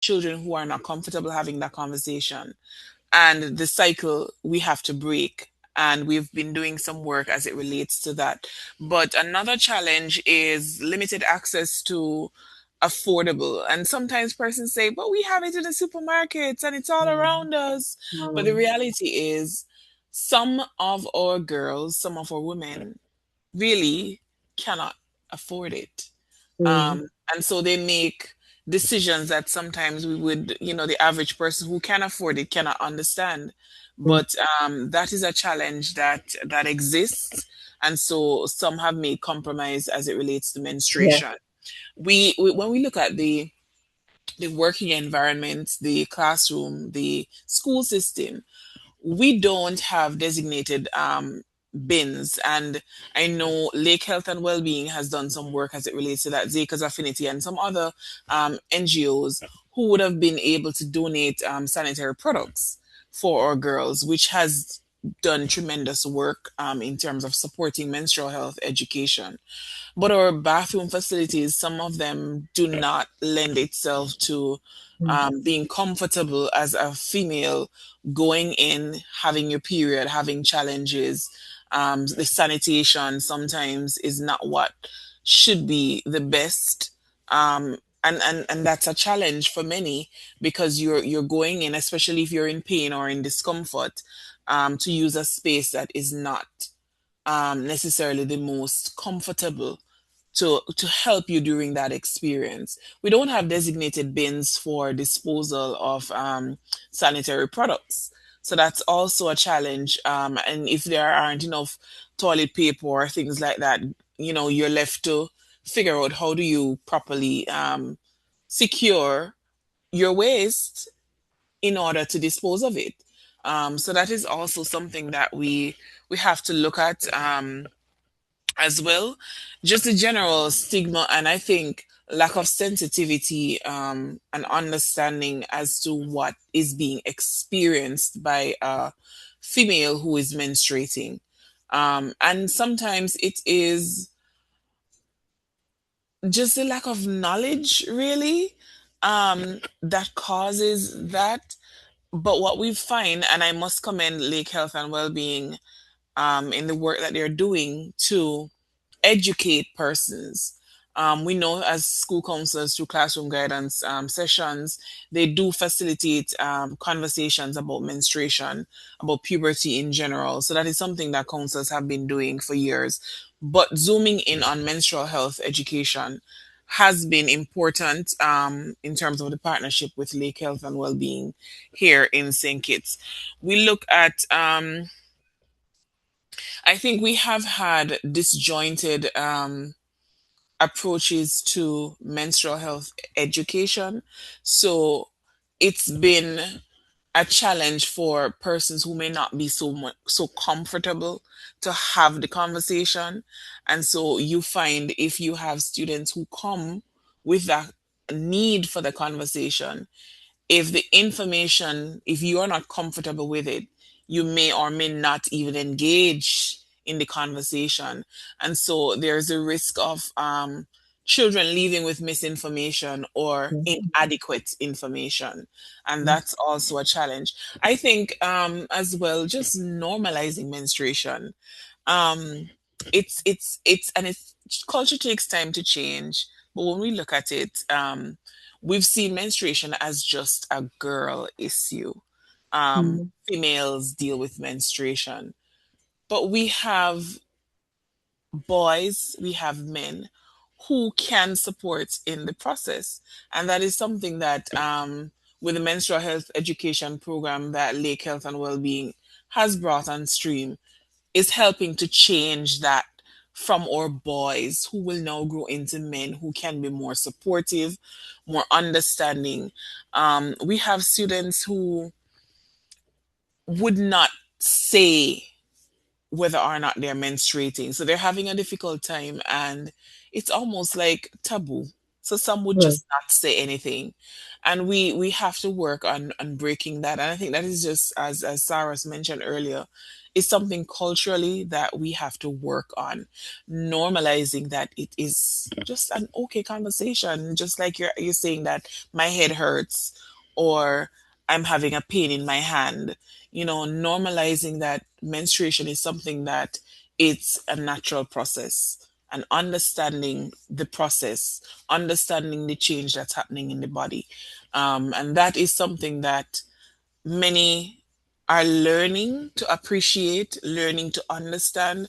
children who are not comfortable having that conversation, and the cycle we have to break. And we've been doing some work as it relates to that. But another challenge is limited access to affordable. And sometimes persons say, but we have it in the supermarkets and it's all Mm. around us. But the Mm. reality is, some of our girls, some of our women really cannot afford it. Mm. And so they make decisions that sometimes we would, the average person who can afford it cannot understand. Mm. But that is a challenge that exists. And so some have made compromise as it relates to Yeah. menstruation. We when we look at the working environment, the classroom, the school system, we don't have designated bins. And I know Lake Health and Wellbeing has done some work as it relates to that, Zaka's Affinity and some other NGOs who would have been able to donate sanitary products for our girls, which has done tremendous work in terms of supporting menstrual health education. But our bathroom facilities, some of them do not lend itself to Mm. being comfortable as a female going in, having your period, having challenges. The sanitation sometimes is not what should be the best. And that's a challenge for many, because you're going in, especially if you're in pain or in discomfort, to use a space that is not necessarily the most comfortable to help you during that experience. We don't have designated bins for disposal of sanitary products. So that's also a challenge. And if there aren't enough toilet paper or things like that, you're left to figure out how do you properly secure your waste in order to dispose of it. So that is also something that we have to look at. As well. Just the general stigma, and I think lack of sensitivity and understanding as to what is being experienced by a female who is menstruating. And sometimes it is just a lack of knowledge, really, that causes that. But what we find, and I must commend Lake Health and Wellbeing in the work that they're doing to educate persons. We know as school counselors through classroom guidance sessions, they do facilitate conversations about menstruation, about puberty in general. So that is something that counselors have been doing for years. But zooming in on menstrual health education has been important in terms of the partnership with Lake Health and Wellbeing here in St. Kitts. We look at I think we have had disjointed approaches to menstrual health education. So it's been a challenge for persons who may not be so comfortable to have the conversation. And so you find if you have students who come with that need for the conversation, if the information, if you are not comfortable with it, you may or may not even engage in the conversation. And so there's a risk of children leaving with misinformation or Mm. inadequate information. And Mm. that's also a challenge. I think, as well, just normalizing menstruation. Um, and it's culture takes time to change. But when we look at it, we've seen menstruation as just a girl issue. Mm. Females deal with menstruation, but we have boys, we have men who can support in the process. And that is something that, with the menstrual health education program that Lake Health and Wellbeing has brought on stream, is helping to change that from our boys who will now grow into men who can be more supportive, more understanding. We have students who would not say whether or not they're menstruating. So they're having a difficult time, and it's almost like taboo So some would Right. just not say anything. And we have to work on breaking that. And I think that is just, as Saros mentioned earlier, is something culturally that we have to work on, normalizing that it is just an okay conversation. Just like you're saying that my head hurts, or I'm having a pain in my hand. Normalizing that menstruation is something that it's a natural process, and understanding the process, understanding the change that's happening in the body. And that is something that many are learning to appreciate, learning to understand,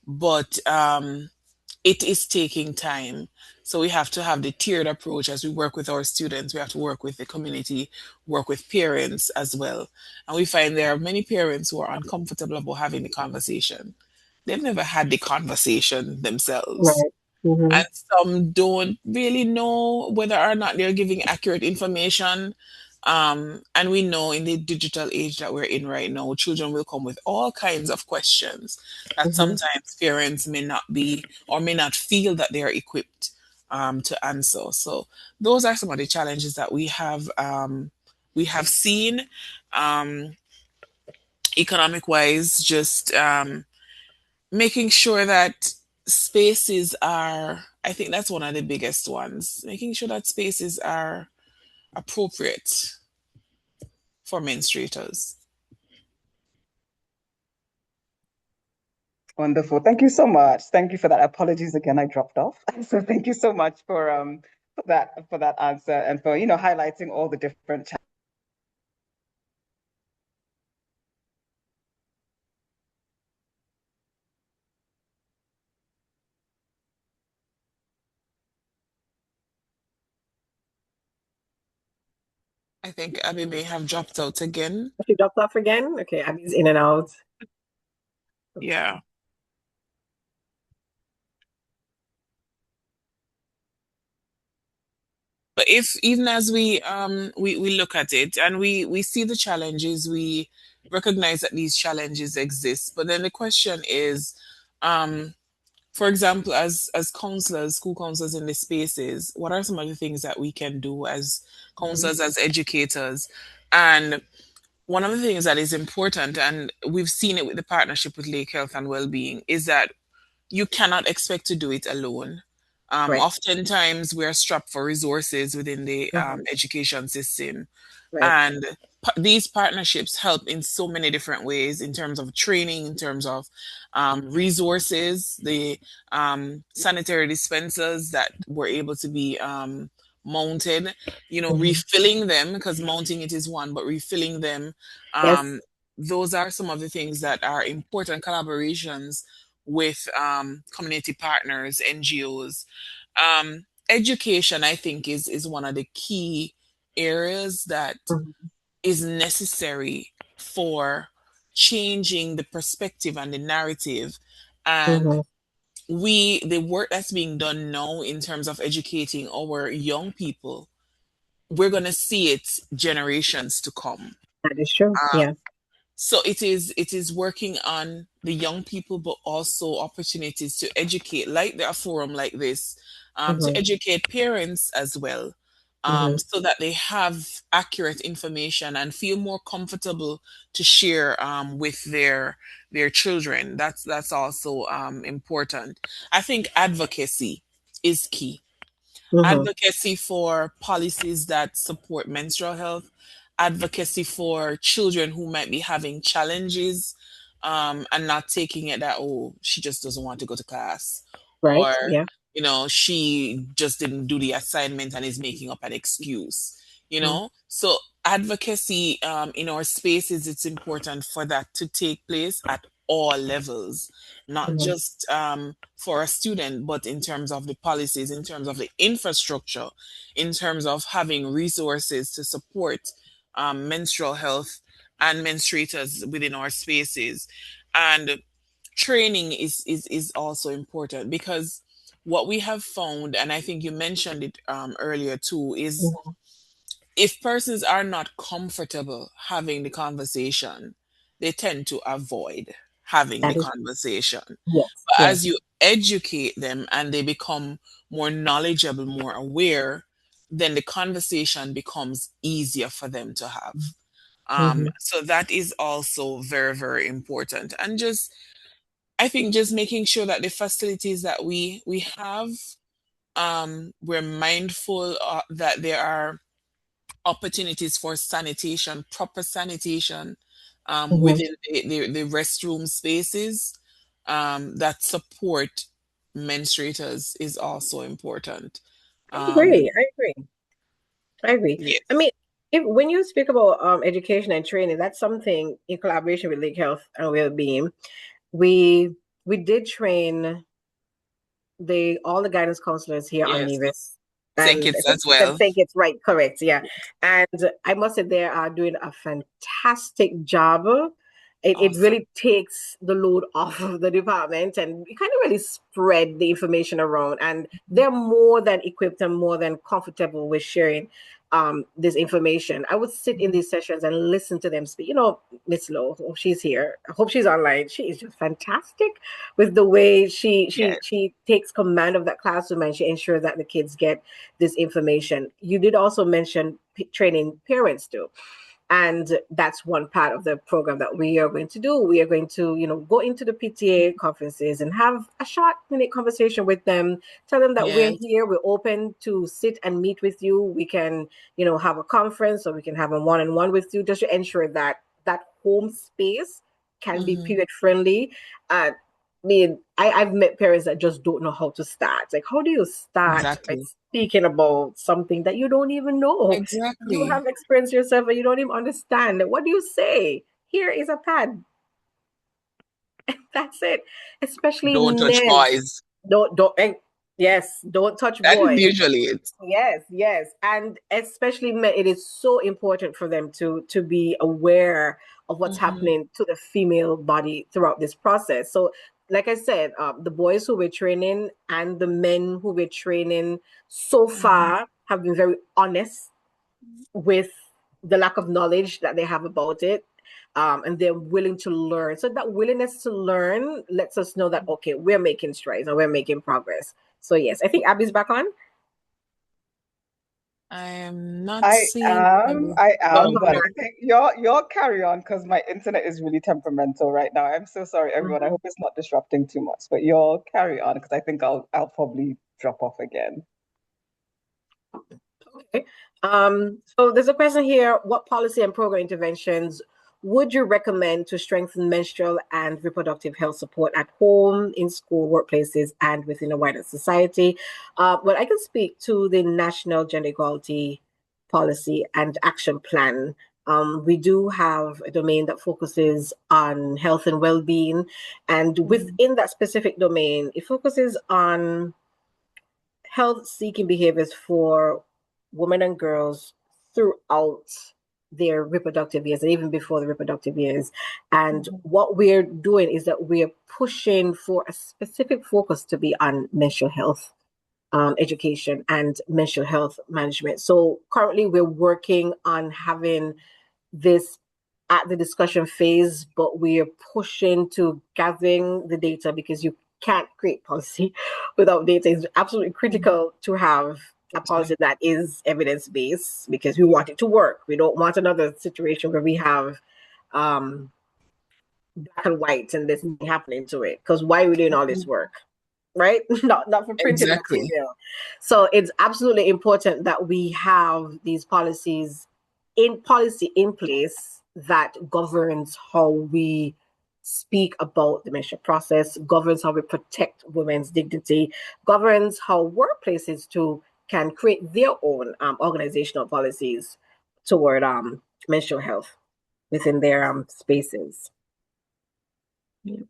but it is taking time. So we have to have the tiered approach as we work with our students. We have to work with the community, work with parents as well. And we find there are many parents who are uncomfortable about having the conversation. They've never had the conversation themselves. Right. Mm-hmm. And some don't really know whether or not they're giving accurate information. And we know in the digital age that we're in right now, children will come with all kinds of questions that Mm-hmm. sometimes parents may not be, or may not feel that they are equipped to answer. So those are some of the challenges that we have seen, um, economic wise, just making sure that spaces are, I think that's one of the biggest ones, making sure that spaces are appropriate for menstruators. Wonderful. Thank you so much. Thank you for that. Apologies again, I dropped off. So thank you so much for that answer, and for highlighting all the different I think Abby may have dropped out again. She dropped off again. Okay, Abby's in and out. Yeah. But if even as we look at it and we see the challenges, we recognize that these challenges exist. But then the question is, um, for example, as counselors, school counselors in the spaces, what are some of the things that we can do as Mhm. counselors, as educators? And one of the things that is important, and we've seen it with the partnership with Lake Health and Wellbeing, is that you cannot expect to do it alone. Right. Oftentimes, we are strapped for resources within the Mhm. education system, Right. and these partnerships help in so many different ways, in terms of training, in terms of resources, the sanitary dispensers that were able to be mounted, Mhm. refilling them, because mounting it is one, but refilling them. Yes. Um, those are some of the things that are important collaborations with community partners, NGOs. Education, I think, is one of the key areas that Mhm. is necessary for changing the perspective and the narrative. And Mhm. the work that's being done now in terms of educating our young people, we're going to see it generations to come. That is true. Um, Yeah. so it is working on the young people, but also opportunities to educate, like a forum like this, to Mhm. educate parents as well, Mhm. so that they have accurate information and feel more comfortable to share with their children. That's also important. I think advocacy is key. Mhm. Advocacy for policies that support menstrual health, advocacy for children who might be having challenges, and not taking it that, oh, she just doesn't want to go to class, Right. or Yeah. she just didn't do the assignment and is making up an excuse. Mhm. So advocacy in our spaces, it's important for that to take place at all levels, not Mhm. just for a student, but in terms of the policies, in terms of the infrastructure, in terms of having resources to support menstrual health and menstruators within our spaces. And training is also important, because what we have found, and I think you mentioned it earlier too, is Mhm. if persons are not comfortable having the conversation, they tend to avoid having the That is, conversation. yes, But yes. as you educate them and they become more knowledgeable, more aware, then the conversation becomes easier for them to have. So that is also very, very important. And just, I think just making sure that the facilities that we have, we're mindful that there are opportunities for sanitation, proper sanitation, Mm-hmm. within the restroom spaces, that support menstruators is also important. I agree. Um, I agree. I agree. I yes, mean, if when you speak about education and training, that's something in collaboration with Lake Health and Wellbeing. We we did train all the guidance counselors here on yes, Nevis. think And it's I as well. think it's right, correct, yeah. And I must say they are doing a fantastic job. It Awesome. really takes the load off of the department and you kind of really spread the information around. And they're more than equipped and more than comfortable with sharing this information. I would sit in these sessions and listen to them speak. Miss Lowe, oh, she's here. I hope she's online. She is just fantastic with the way she Yes, she she takes command of that classroom and she ensures that the kids get this information. You did also mention training parents too. And that's one part of the program that we are going to do. We are going to, go into the PTA conferences and have a short minute conversation with them. Tell them that we're yes, here, we're open to sit and meet with you. We can, have a conference or we can have a one-on-one with you just to ensure that that home space can be hmm period friendly. I've met parents that just don't know how to start. Like, how do you start by exactly, speaking about something that you don't even know? You exactly. have experience yourself and you don't even understand. Like, what do you say? Here is a pad. That's it. Especially Don't touch men. boys. Yes, don't touch That is boys. usually it. Yes, yes. And especially men, it is so important for them to be aware of what's Hmm happening to the female body throughout this process. So, like I said, the boys who we're training and the men who we're training so hmm far have been very honest with the lack of knowledge that they have about it. And they're willing to learn. So that willingness to learn lets us know that, okay, we're making strides and we're making progress. So yes, I think Abby's back on. I am not I seeing. am, I Oh, am, but Okay. I think you're carry on because my internet is really temperamental right now. I'm so sorry, everyone. I mhm. hope it's not disrupting too much, but you're carry on because I think I'll probably drop off again. Okay. So there's a question here. What policy and program interventions would you recommend to strengthen menstrual and reproductive health support at home, in school, workplaces, and within a wider society? Well, I can speak to the National Gender Equality Policy and Action Plan. We do have a domain that focuses on health and well-being, and Mhm. within that specific domain, it focuses on health seeking behaviors for women and girls throughout their reproductive years and even before the reproductive years. And Mhm. what we're doing is that we're pushing for a specific focus to be on menstrual health education and menstrual health management. So currently we're working on having this at the discussion phase, but we are pushing to gathering the data because you can't create policy without data. It's absolutely Mhm. critical to have a Okay. policy that is evidence based because we want it to work. We don't want another situation where we have um, black and white and there's nothing happening to it. Because why are we doing all this work? Right? Not for printed Exactly. material. So it's absolutely important that we have these policy in place that governs how we speak about the menstrual process, governs how we protect women's dignity, governs how workplaces too can create their own organizational policies toward menstrual health within their spaces. Yeah.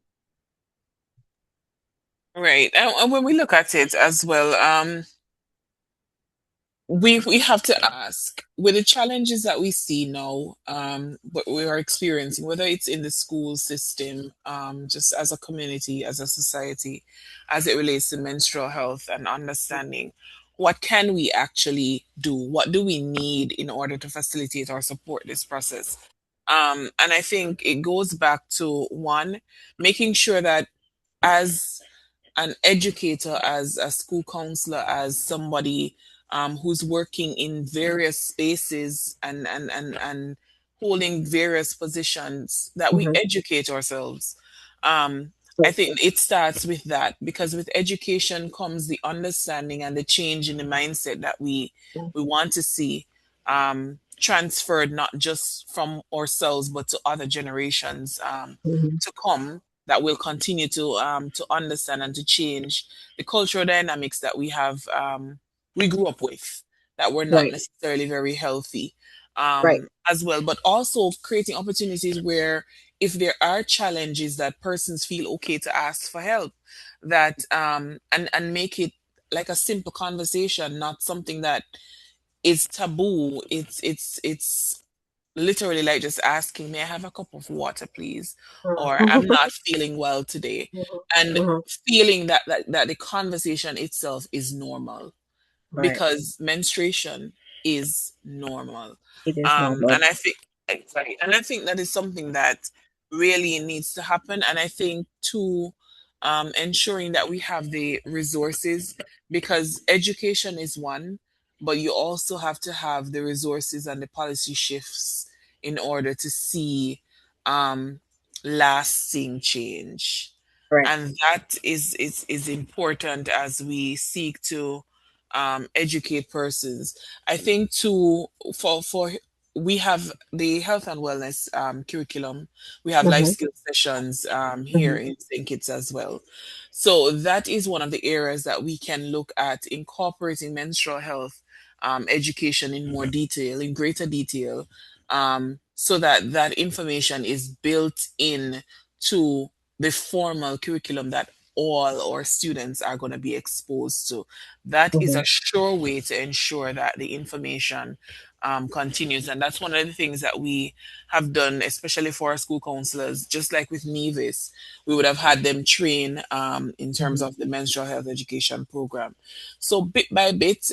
Right. And when we look at it as well, we have to ask with the challenges that we see now, what we are experiencing, whether it's in the school system, just as a community, as a society, as it relates to menstrual health and understanding, what can we actually do? What do we need in order to facilitate or support this process? And I think it goes back to one, making sure that as an educator, as a school counselor, as somebody who's working in various spaces and holding various positions, that we educate ourselves. Um, I think it starts with that, because with education comes the understanding and the change in the mindset that we want to see transferred, not just from ourselves but to other generations to come, that will continue to understand and to change the cultural dynamics that we grew up with, that were not Right. necessarily very healthy Right. as well, but also creating opportunities where if there are challenges, that persons feel okay to ask for help, that and make it like a simple conversation, not something that is taboo. It's literally like just asking, may I have a cup of water, please? Or I'm not feeling well today. And feeling that the conversation itself is normal, Right. because menstruation is normal. It is normal. And I think, sorry, and I think that is something that really needs to happen. And I think too, ensuring that we have the resources, because education is one, but you also have to have the resources and the policy shifts in order to see um, lasting change. Right. And that is important as we seek to educate persons. I think too, for we have the health and wellness curriculum. We have life skill sessions here in St. Kitts as well. So that is one of the areas that we can look at incorporating menstrual health education in more detail, in greater detail, so that that information is built in to the formal curriculum that all our students are going to be exposed to. That is a sure way to ensure that the information continues. And that's one of the things that we have done, especially for our school counselors. Just like with Nevis, we would have had them train in terms of the menstrual health education program. So bit by bit,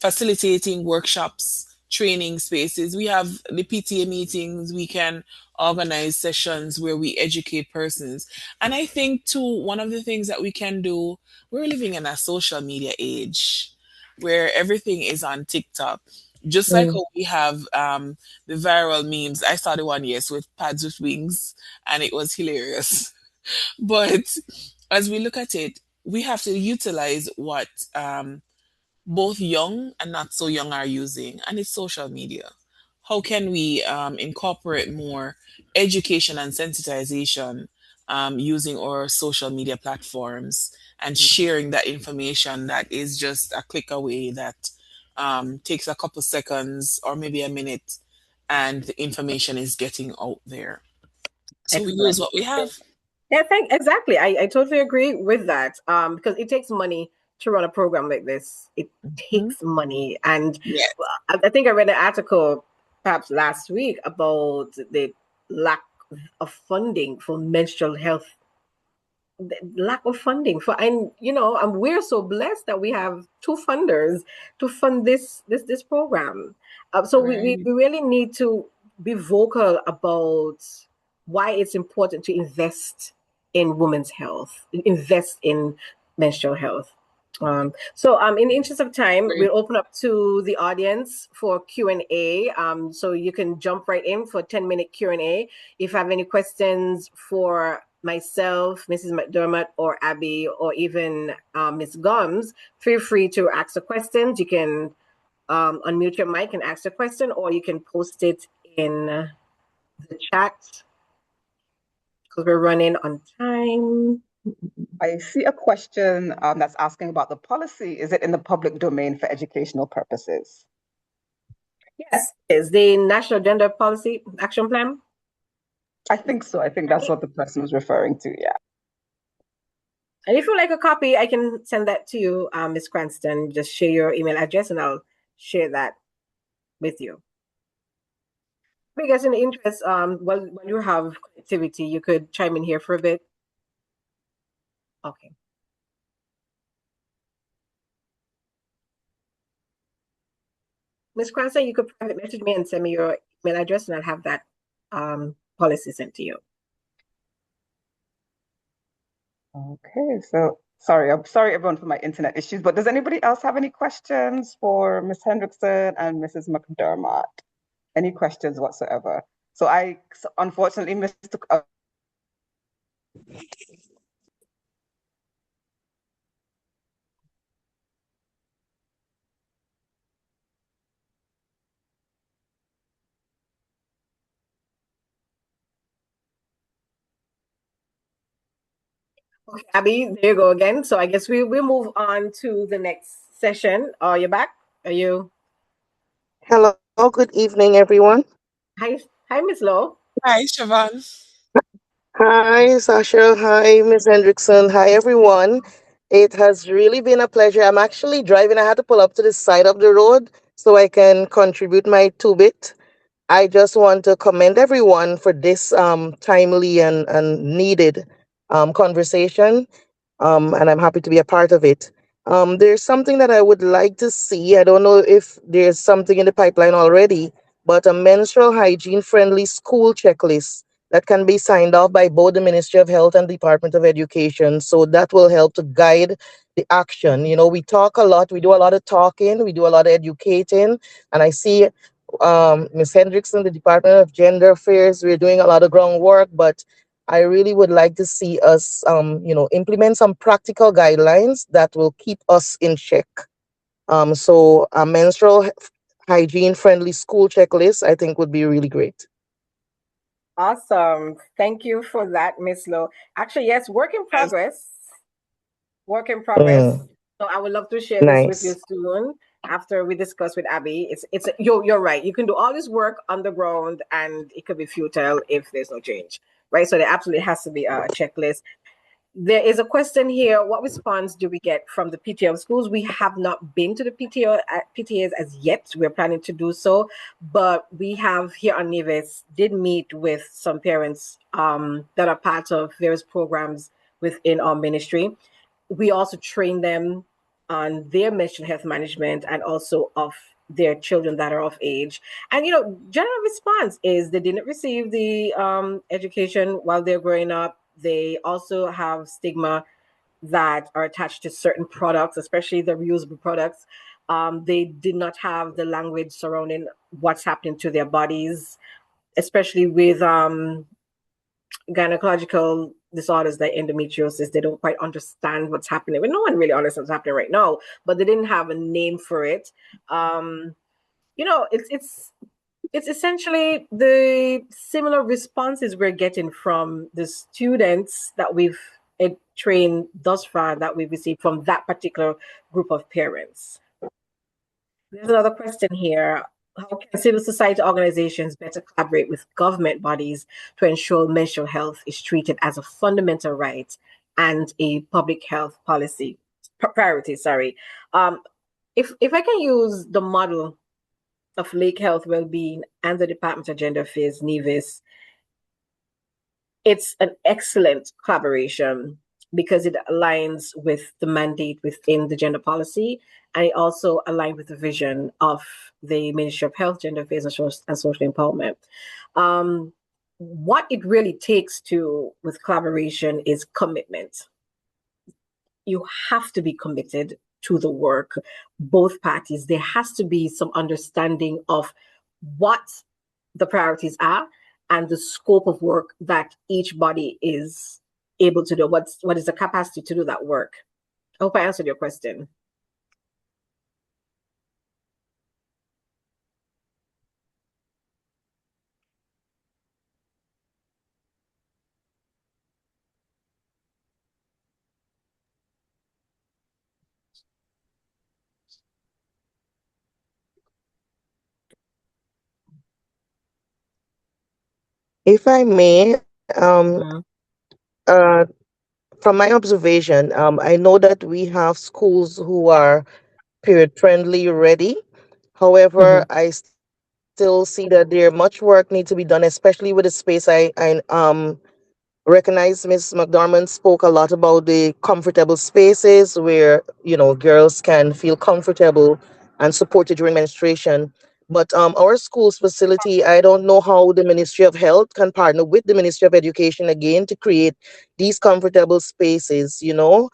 facilitating workshops, training spaces. We have the PTA meetings. We can organize sessions where we educate persons. And I think, too, one of the things that we can do, we're living in a social media age where everything is on TikTok. Just like how we have the viral memes. I saw the one, yes, with pads with wings, and it was hilarious. But as we look at it, we have to utilize what both young and not so young are using, and it's social media. How can we incorporate more education and sensitization using our social media platforms and sharing that information that is just a click away, that takes a couple seconds or maybe a minute, and the information is getting out there. So we use Excellent. what we have. Yeah, exactly. I totally agree with that. Because it takes money to run a program like this. It takes money. And Yes. I think I read an article perhaps last week about the lack of funding for menstrual health. The lack of funding for, and we're so blessed that we have two funders to fund this program. So we Right. really need to be vocal about why it's important to invest in women's health, invest in menstrual health. So in the interest of time, Great. we'll open up to the audience for Q&A. So you can jump right in for a 10-minute Q&A. If you have any questions for myself, Mrs. McDermott, or Abby, or even Ms. Gums, feel free to ask the questions. You can unmute your mic and ask the question, or you can post it in the chat, because we're running on time. I see a question that's asking about the policy. Is it in the public domain for educational purposes? Yes, is the National Gender Policy Action Plan? I think so. I think that's what the person was referring to. Yeah. And if you like a copy, I can send that to you, Ms. Cranston. Just share your email address and I'll share that with you. Because in the interest, when you have connectivity, you could chime in here for a bit. Okay. Ms. Cranston, you could private message me and send me your email address, and I'll have that policy sent to you. Okay, so I'm sorry everyone for my internet issues, but does anybody else have any questions for Ms. Hendrickson and Mrs. McDermott? Any questions whatsoever? So unfortunately missed. Okay, Abby, there you go again. So I guess we'll move on to the next session. Are you back? Are you? Hello, good evening, everyone. Hi, Miss Lowe. Hi, Siobhan. Hi, Sasha. Hi, Miss Hendrickson. Hi, everyone. It has really been a pleasure. I'm actually driving. I had to pull up to the side of the road so I can contribute my two bit. I just want to commend everyone for this timely and needed conversation, and I'm happy to be a part of it. There's something that I would like to see. I don't know if there's something in the pipeline already, but a menstrual hygiene friendly school checklist that can be signed off by both the Ministry of Health and Department of Education. So that will help to guide the action. You know, we talk a lot, we do a lot of talking, we do a lot of educating, and I see Ms. Hendrickson, the Department of Gender Affairs, we're doing a lot of groundwork, but I really would like to see us, implement some practical guidelines that will keep us in check. So a menstrual hygiene friendly school checklist, I think, would be really great. Awesome. Thank you for that, Miss Lowe. Actually, yes, work in Yes. progress. Work in progress. Mm, So I would love to share this with you nice. soon after we discuss with Abby. You're right. You can do all this work on the ground and it could be futile if there's no change. Right. So there absolutely has to be a checklist. There is a question here. What response do we get from the PTA of schools? We have not been to the PTAs as yet. We're planning to do so, but we have here on Nevis did meet with some parents that are part of various programs within our ministry. We also train them on their mental health management and also of their children that are of age. And general response is they didn't receive the education while they're growing up. They also have stigma that are attached to certain products, especially the reusable products. They did not have the language surrounding what's happening to their bodies, especially with gynecological disorders like endometriosis. They don't quite understand what's happening. Well, no one really understands what's happening right now, but they didn't have a name for it. It's essentially the similar responses we're getting from the students that we've trained thus far that we've received from that particular group of parents. There's another question here. How can civil society organizations better collaborate with government bodies to ensure menstrual health is treated as a fundamental right and a public health policy priority? Sorry. If I can use the model of Lake Health Wellbeing and the Department of Gender Affairs, Nevis, it's an excellent collaboration because it aligns with the mandate within the gender policy, and it also aligns with the vision of the Ministry of Health, Gender Affairs, and Social Empowerment. What it really takes with collaboration is commitment. You have to be committed to the work, both parties. There has to be some understanding of what the priorities are and the scope of work that each body is able to do. What is the capacity to do that work? I hope I answered your question. If I may, Mm-hmm. uh, from my observation, I know that we have schools who are period friendly ready. Mm-hmm. However, I still see that there much work needs to be done, especially with the space. I recognize Ms. McDormand spoke a lot about the comfortable spaces where girls can feel comfortable and supported during menstruation. But our school's facility, I don't know how the Ministry of Health can partner with the Ministry of Education again to create these comfortable spaces, you know.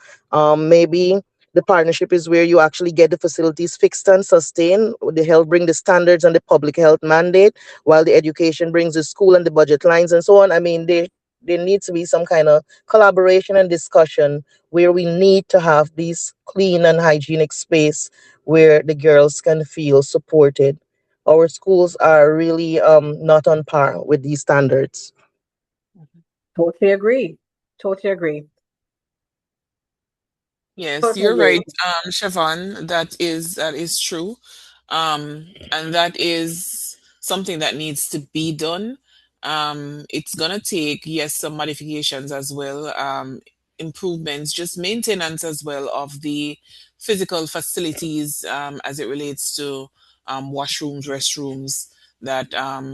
Maybe the partnership is where you actually get the facilities fixed and sustained. The health bring the standards and the public health mandate, while the education brings the school and the budget lines and so on. I mean, there needs to be some kind of collaboration and discussion where we need to have these clean and hygienic space where the girls can feel supported. Our schools are really not on par with these standards. Totally agree. Totally agree. Yes, Totally you're agree. right, Siobhan. That is true, and that is something that needs to be done. It's gonna take, yes, some modifications as well, improvements, just maintenance as well of the physical facilities, as it relates to washrooms, restrooms that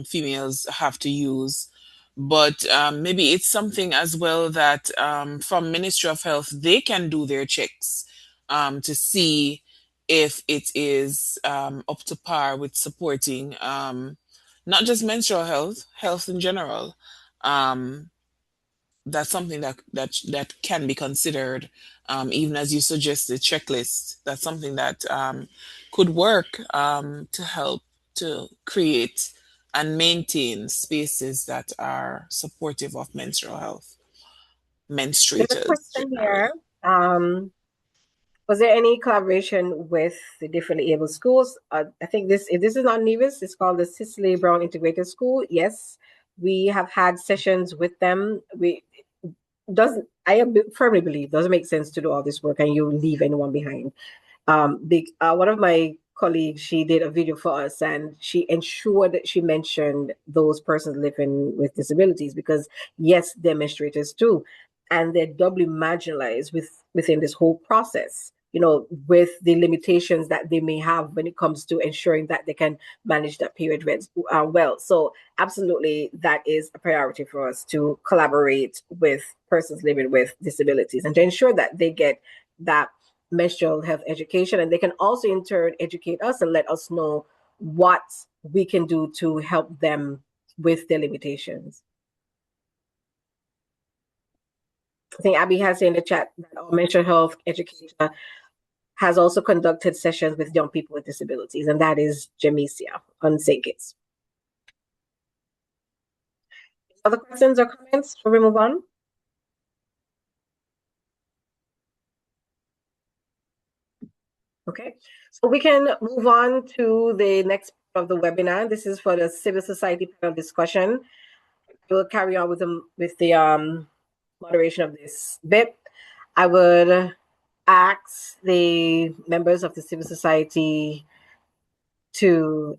females have to use. But maybe it's something as well that from Ministry of Health they can do their checks to see if it is up to par with supporting not just menstrual health, health in general. Um, that's something that can be considered, even as you suggested checklist. That's something that could work to help to create and maintain spaces that are supportive of menstrual health, There's a menstruators question here. generally. Was there any collaboration with the differently able schools? I think this, if this is not Nevis, it's called the Cicely Brown Integrated School. Yes, we have had sessions with them. We doesn't I firmly believe doesn't make sense to do all this work and you leave anyone behind. One of my colleagues, she did a video for us and she ensured that she mentioned those persons living with disabilities because yes, they're menstruators too, and they're doubly marginalized within this whole process. You know, with the limitations that they may have when it comes to ensuring that they can manage that period well. So absolutely, that is a priority for us to collaborate with persons living with disabilities and to ensure that they get that menstrual health education, and they can also in turn educate us and let us know what we can do to help them with their limitations. I think Abby has in the chat that our mental health educator has also conducted sessions with young people with disabilities, and that is Jamesia on St. Kitts. Other questions or comments before we move on? Okay, so we can move on to the next part of the webinar. This is for the civil society panel discussion. We'll carry on with the moderation of this bit. I would ask the members of the civil society to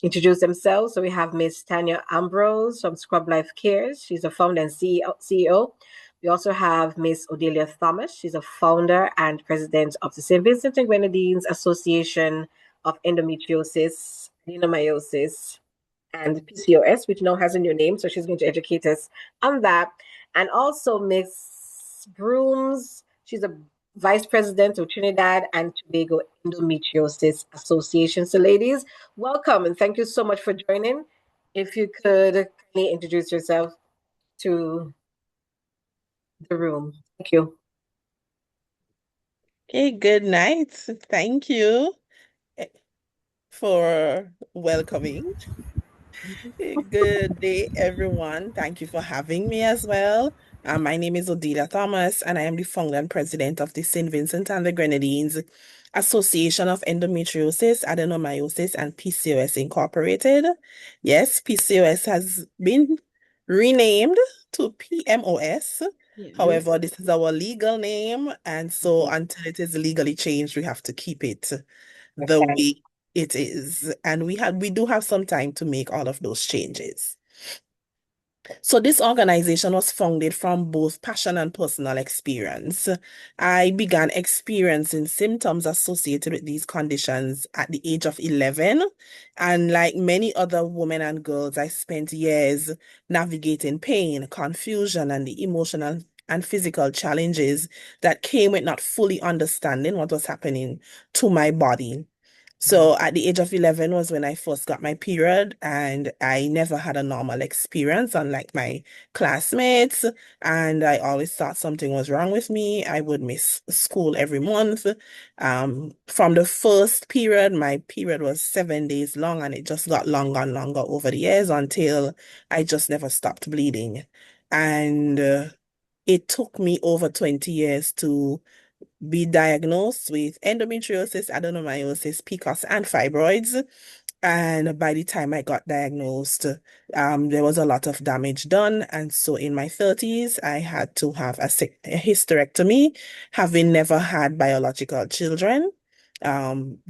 introduce themselves. So we have Miss Tanya Ambrose from Scrub Life Cares. She's a founder and CEO. We also have Miss Odelia Thomas. She's a founder and president of the St. Vincent and Grenadines Association of Endometriosis, Adenomyosis, and PCOS, which now has a new name. So she's going to educate us on that. And also Miss Broomes. She's a vice president of Trinidad and Tobago Endometriosis Association. So ladies, welcome and thank you so much for joining. If you could kindly introduce yourself to the room. Thank you. Okay, good night. Thank you for welcoming. Good day, everyone. Thank you for having me as well. My name is Odelia Thomas, and I am the founder and president of the St. Vincent and the Grenadines Association of Endometriosis, Adenomyosis, and PCOS Incorporated. Yes, PCOS has been renamed to PMOS. However, this is our legal name, and so until it is legally changed, we have to keep it the way it is. And we do have some time to make all of those changes. So this organization was founded from both passion and personal experience. I began experiencing symptoms associated with these conditions at the age of 11. And like many other women and girls, I spent years navigating pain, confusion, and the emotional and physical challenges that came with not fully understanding what was happening to my body. So at the age of 11 was when I first got my period, and I never had a normal experience, unlike my classmates. And I always thought something was wrong with me. I would miss school every month. From the first period, my period was 7 days long, and it just got longer and longer over the years until I just never stopped bleeding. And it took me over 20 years to be diagnosed with endometriosis, adenomyosis, PCOS, and fibroids. And by the time I got diagnosed, there was a lot of damage done. And so in my 30s, I had to have a hysterectomy, having never had biological children,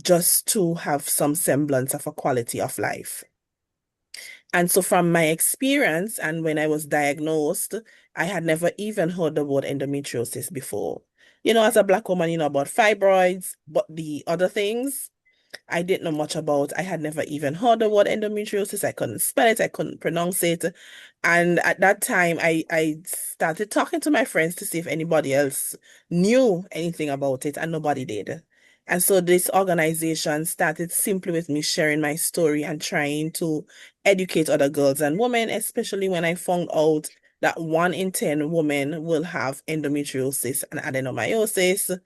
just to have some semblance of a quality of life. And so from my experience and when I was diagnosed, I had never even heard the word endometriosis before. As a Black woman, about fibroids, but the other things I didn't know much about. I had never even heard the word endometriosis. I couldn't spell it. I couldn't pronounce it. And at that time, I started talking to my friends to see if anybody else knew anything about it, and nobody did. And so this organization started simply with me sharing my story and trying to educate other girls and women, especially when I found out that 1 in 10 women will have endometriosis and adenomyosis.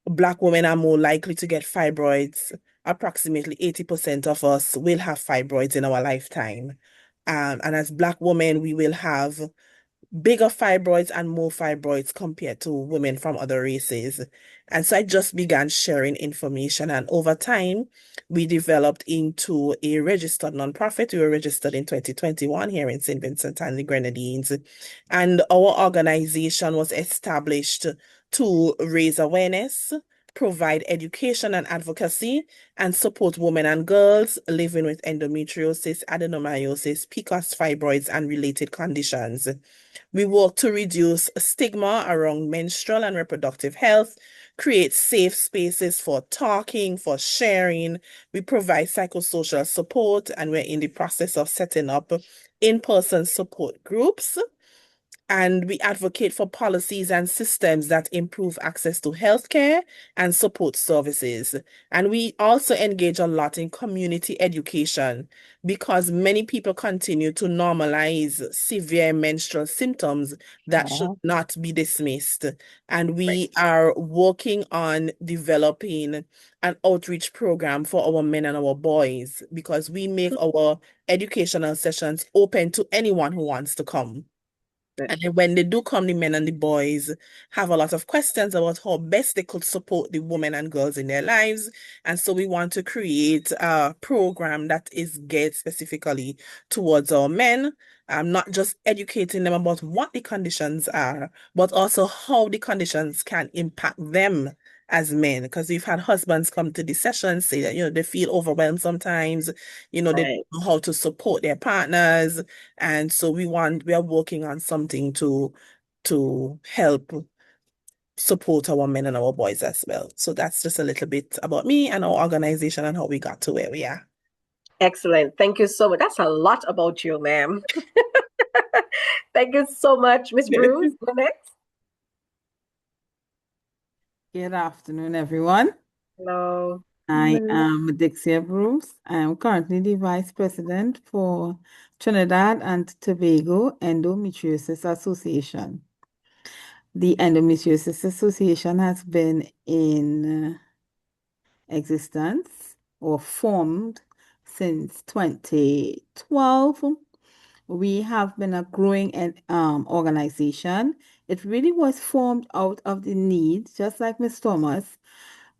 Black women are more likely to get fibroids. Approximately 80% of us will have fibroids in our lifetime. And as Black women, we will have bigger fibroids and more fibroids compared to women from other races. And so I just began sharing information. And over time, we developed into a registered nonprofit. We were registered in 2021 here in St. Vincent and the Grenadines. And our organization was established to raise awareness, provide education and advocacy, and support women and girls living with endometriosis, adenomyosis, PCOS, fibroids, and related conditions. We work to reduce stigma around menstrual and reproductive health, create safe spaces for talking, for sharing. We provide psychosocial support, and we're in the process of setting up in-person support groups. And we advocate for policies and systems that improve access to healthcare and support services. And we also engage a lot in community education because many people continue to normalize severe menstrual symptoms that should not be dismissed. And we are working on developing an outreach program for our men and our boys because we make our educational sessions open to anyone who wants to come. And then when they do come, the men and the boys have a lot of questions about how best they could support the women and girls in their lives. And so we want to create a program that is geared specifically towards our men, not just educating them about what the conditions are, but also how the conditions can impact them as men. Because we've had husbands come to the session say that, they feel overwhelmed sometimes, they don't know how to support their partners. And so we are working on something to help support our men and our boys as well. So that's just a little bit about me and our organization and how we got to where we are. Excellent. Thank you so much. That's a lot about you, ma'am. Thank you so much. Ms. Broomes, go next. Good afternoon, everyone. Hello. I am Madixia Broomes. I am currently the Vice President for Trinidad and Tobago Endometriosis Association. The Endometriosis Association has been in existence or formed since 2012. We have been a growing organization. It really was formed out of the need, just like Ms. Thomas,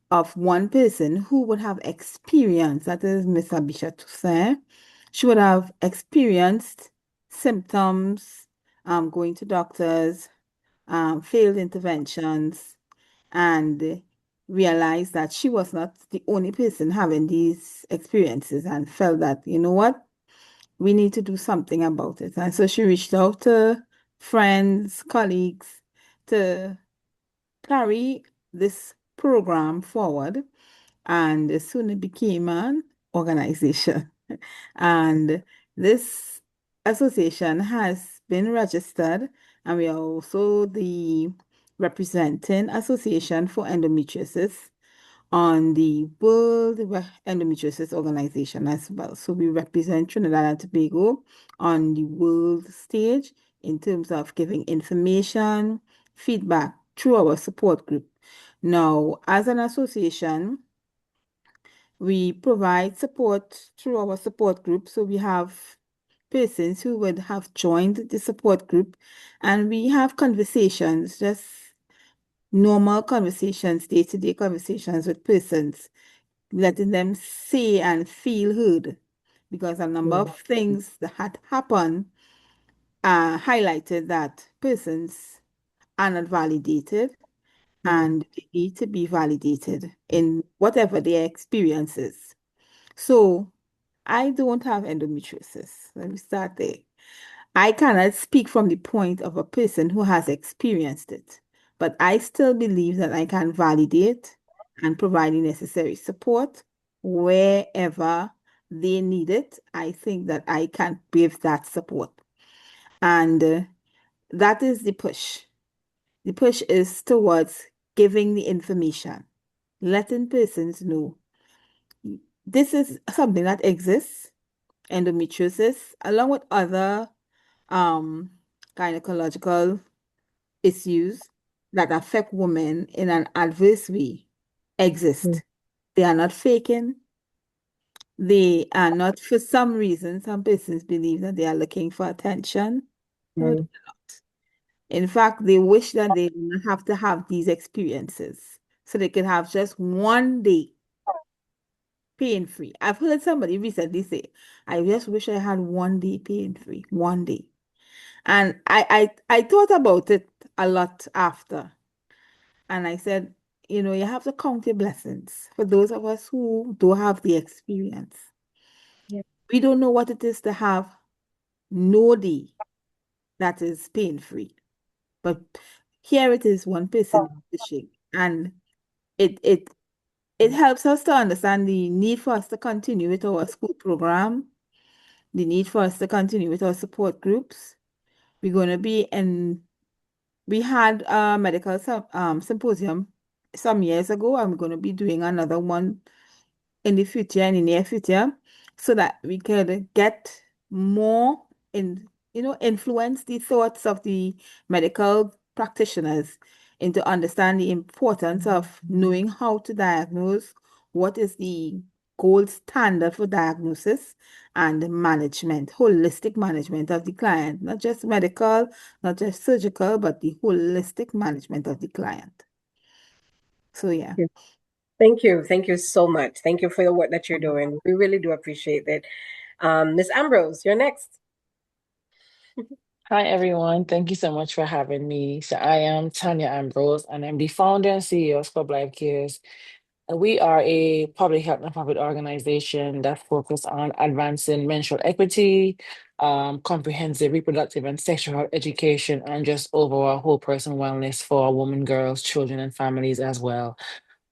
of one person who would have experience, that is Ms. Abisha Toussaint. She would have experienced symptoms, going to doctors, failed interventions, and realized that she was not the only person having these experiences and felt that, you know what, we need to do something about it. And so she reached out to friends, colleagues to carry this program forward, and soon it became an organization. And this association has been registered, and we are also the representing association for endometriosis on the World Endometriosis Organization as well. So we represent Trinidad and Tobago on the world stage in terms of giving information, feedback through our support group. Now, as an association, we provide support through our support group. So we have persons who would have joined the support group, and we have conversations, just normal conversations, day-to-day conversations with persons, letting them say and feel heard, because a number of things that had happened highlighted that persons are not validated and they need to be validated in whatever their experience is. So I don't have endometriosis. Let me start there. I cannot speak from the point of a person who has experienced it, but I still believe that I can validate and provide the necessary support wherever they need it. I think that I can give that support. And that is the push. The push is towards giving the information, letting persons know this is something that exists, endometriosis, along with other gynecological issues that affect women in an adverse way exist. They are not faking. They are not, for some reason, some persons believe that they are looking for attention. No, they're not. In fact, they wish that they didn't have to have these experiences so they can have just one day pain-free. I've heard somebody recently say, I just wish I had one day pain-free, one day. And I thought about it a lot after. And I said, you know, you have to count your blessings. For those of us who don't have the experience, we don't know what it is to have no day that is pain-free. But here it is, one person wishing. And it it it helps us to understand the need for us to continue with our school program, the need for us to continue with our support groups. We're going to be in, we had a medical symposium some years ago, and we're going to be doing another one in the future, in the near future, so that we could get more influence the thoughts of the medical practitioners into understand the importance of knowing how to diagnose, what is the gold standard for diagnosis and management, holistic management of the client, not just medical, not just surgical, but the holistic management of the client. So yeah. Thank you. Thank you so much. Thank you for the work that you're doing. We really do appreciate it. Ms. Ambrose, you're next. Hi, everyone. Thank you so much for having me. So I am Tanya Ambrose, and I'm the founder and CEO of Club Life Cares. And we are a public health nonprofit organization that focuses on advancing menstrual equity, comprehensive reproductive and sexual health education, and just overall whole person wellness for women, girls, children, and families as well.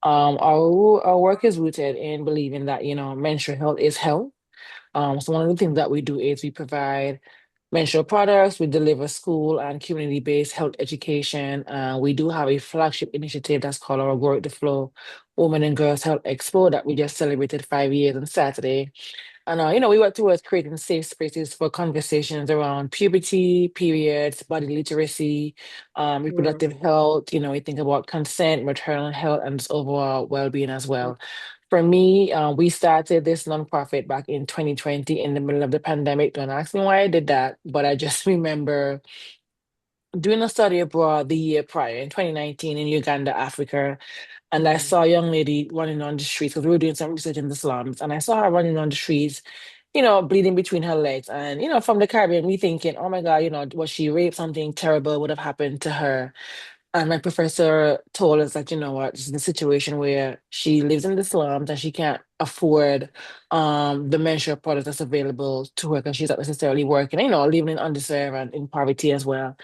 Our work is rooted in believing that, menstrual health is health. So one of the things that we do is we provide menstrual products, we deliver school and community-based health education. We do have a flagship initiative that's called our Work the Flow Women and Girls Health Expo that we just celebrated 5 years on Saturday. And, we work towards creating safe spaces for conversations around puberty, periods, body literacy, reproductive health. We think about consent, maternal health, and just overall well-being as well. For me, we started this nonprofit back in 2020 in the middle of the pandemic. Don't ask me why I did that, but I just remember doing a study abroad the year prior in 2019 in Uganda, Africa. And I saw a young lady running on the streets because we were doing some research in the slums. And I saw her running on the streets, bleeding between her legs. And, from the Caribbean, we thinking, oh my God, was she raped? Something terrible would have happened to her. And my professor told us that, this is a situation where she lives in the slums and she can't afford the menstrual product that's available to her because she's not necessarily working, living in underserved and in poverty as well.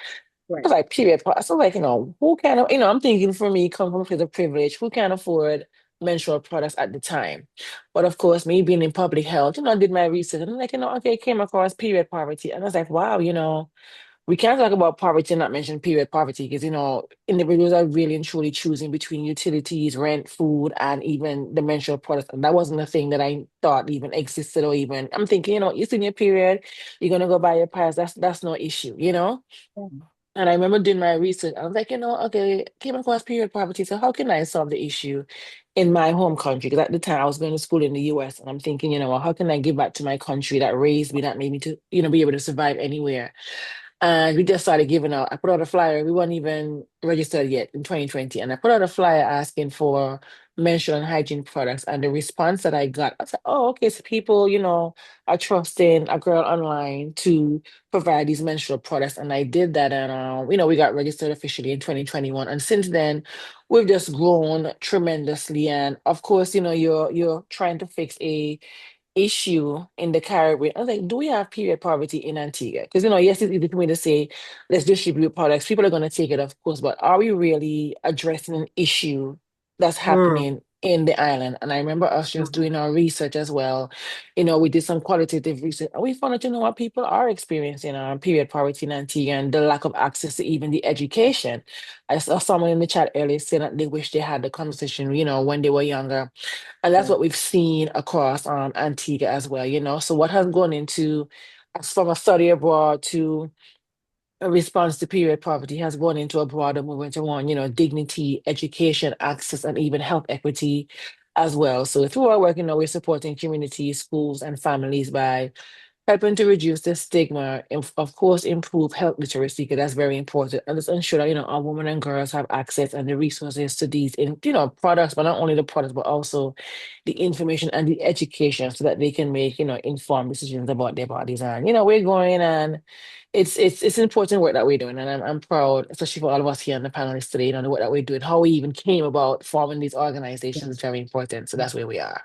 Right. Was like period. So like, who can, I'm thinking for me, come from a place of privilege, who can afford menstrual products at the time? But of course, me being in public health, I did my research and I'm like, okay, came across period poverty. And I was like, wow, we can't talk about poverty and not mention period poverty because, individuals are really and truly choosing between utilities, rent, food, and even the menstrual products. And that wasn't a thing that I thought even existed or even, I'm thinking, you're in your period, you're going to go buy your pads. That's no issue. And I remember doing my research. I was like, okay, came across period poverty. So how can I solve the issue in my home country? Because at the time I was going to school in the US and I'm thinking, well, how can I give back to my country that raised me, that made me to, be able to survive anywhere? And we just started giving out. I put out a flyer. We weren't even registered yet in 2020. And I put out a flyer asking for menstrual and hygiene products. And the response that I got, I was like, oh, okay. So people, are trusting a girl online to provide these menstrual products. And I did that. And, we got registered officially in 2021. And since then, we've just grown tremendously. And of course, you're trying to fix a issue in the Caribbean. I was like, do we have period poverty in Antigua? Because, yes, it's easy for me to say, let's distribute products. People are going to take it, of course, but are we really addressing an issue that's Mm, happening in the island? And I remember us just mhm, doing our research as well. We did some qualitative research and we found out, what people are experiencing period poverty in Antigua and the lack of access to even the education. I saw someone in the chat earlier saying that they wish they had the conversation, when they were younger, and that's mm, what we've seen across Antigua as well. So what has gone into as from a study abroad to a response to period poverty has gone into a broader movement around, dignity, education, access, and even health equity as well. So through our work, we're supporting communities, schools, and families by helping to reduce the stigma, and of course, improve health literacy, because that's very important. And just ensure that, our women and girls have access and the resources to these, products, but not only the products, but also the information and the education so that they can make, informed decisions about their bodies. And, we're going and it's important work that we're doing. And I'm proud, especially for all of us here on the panelists today, the work that we're doing, how we even came about forming these organizations is very important. So that's where we are.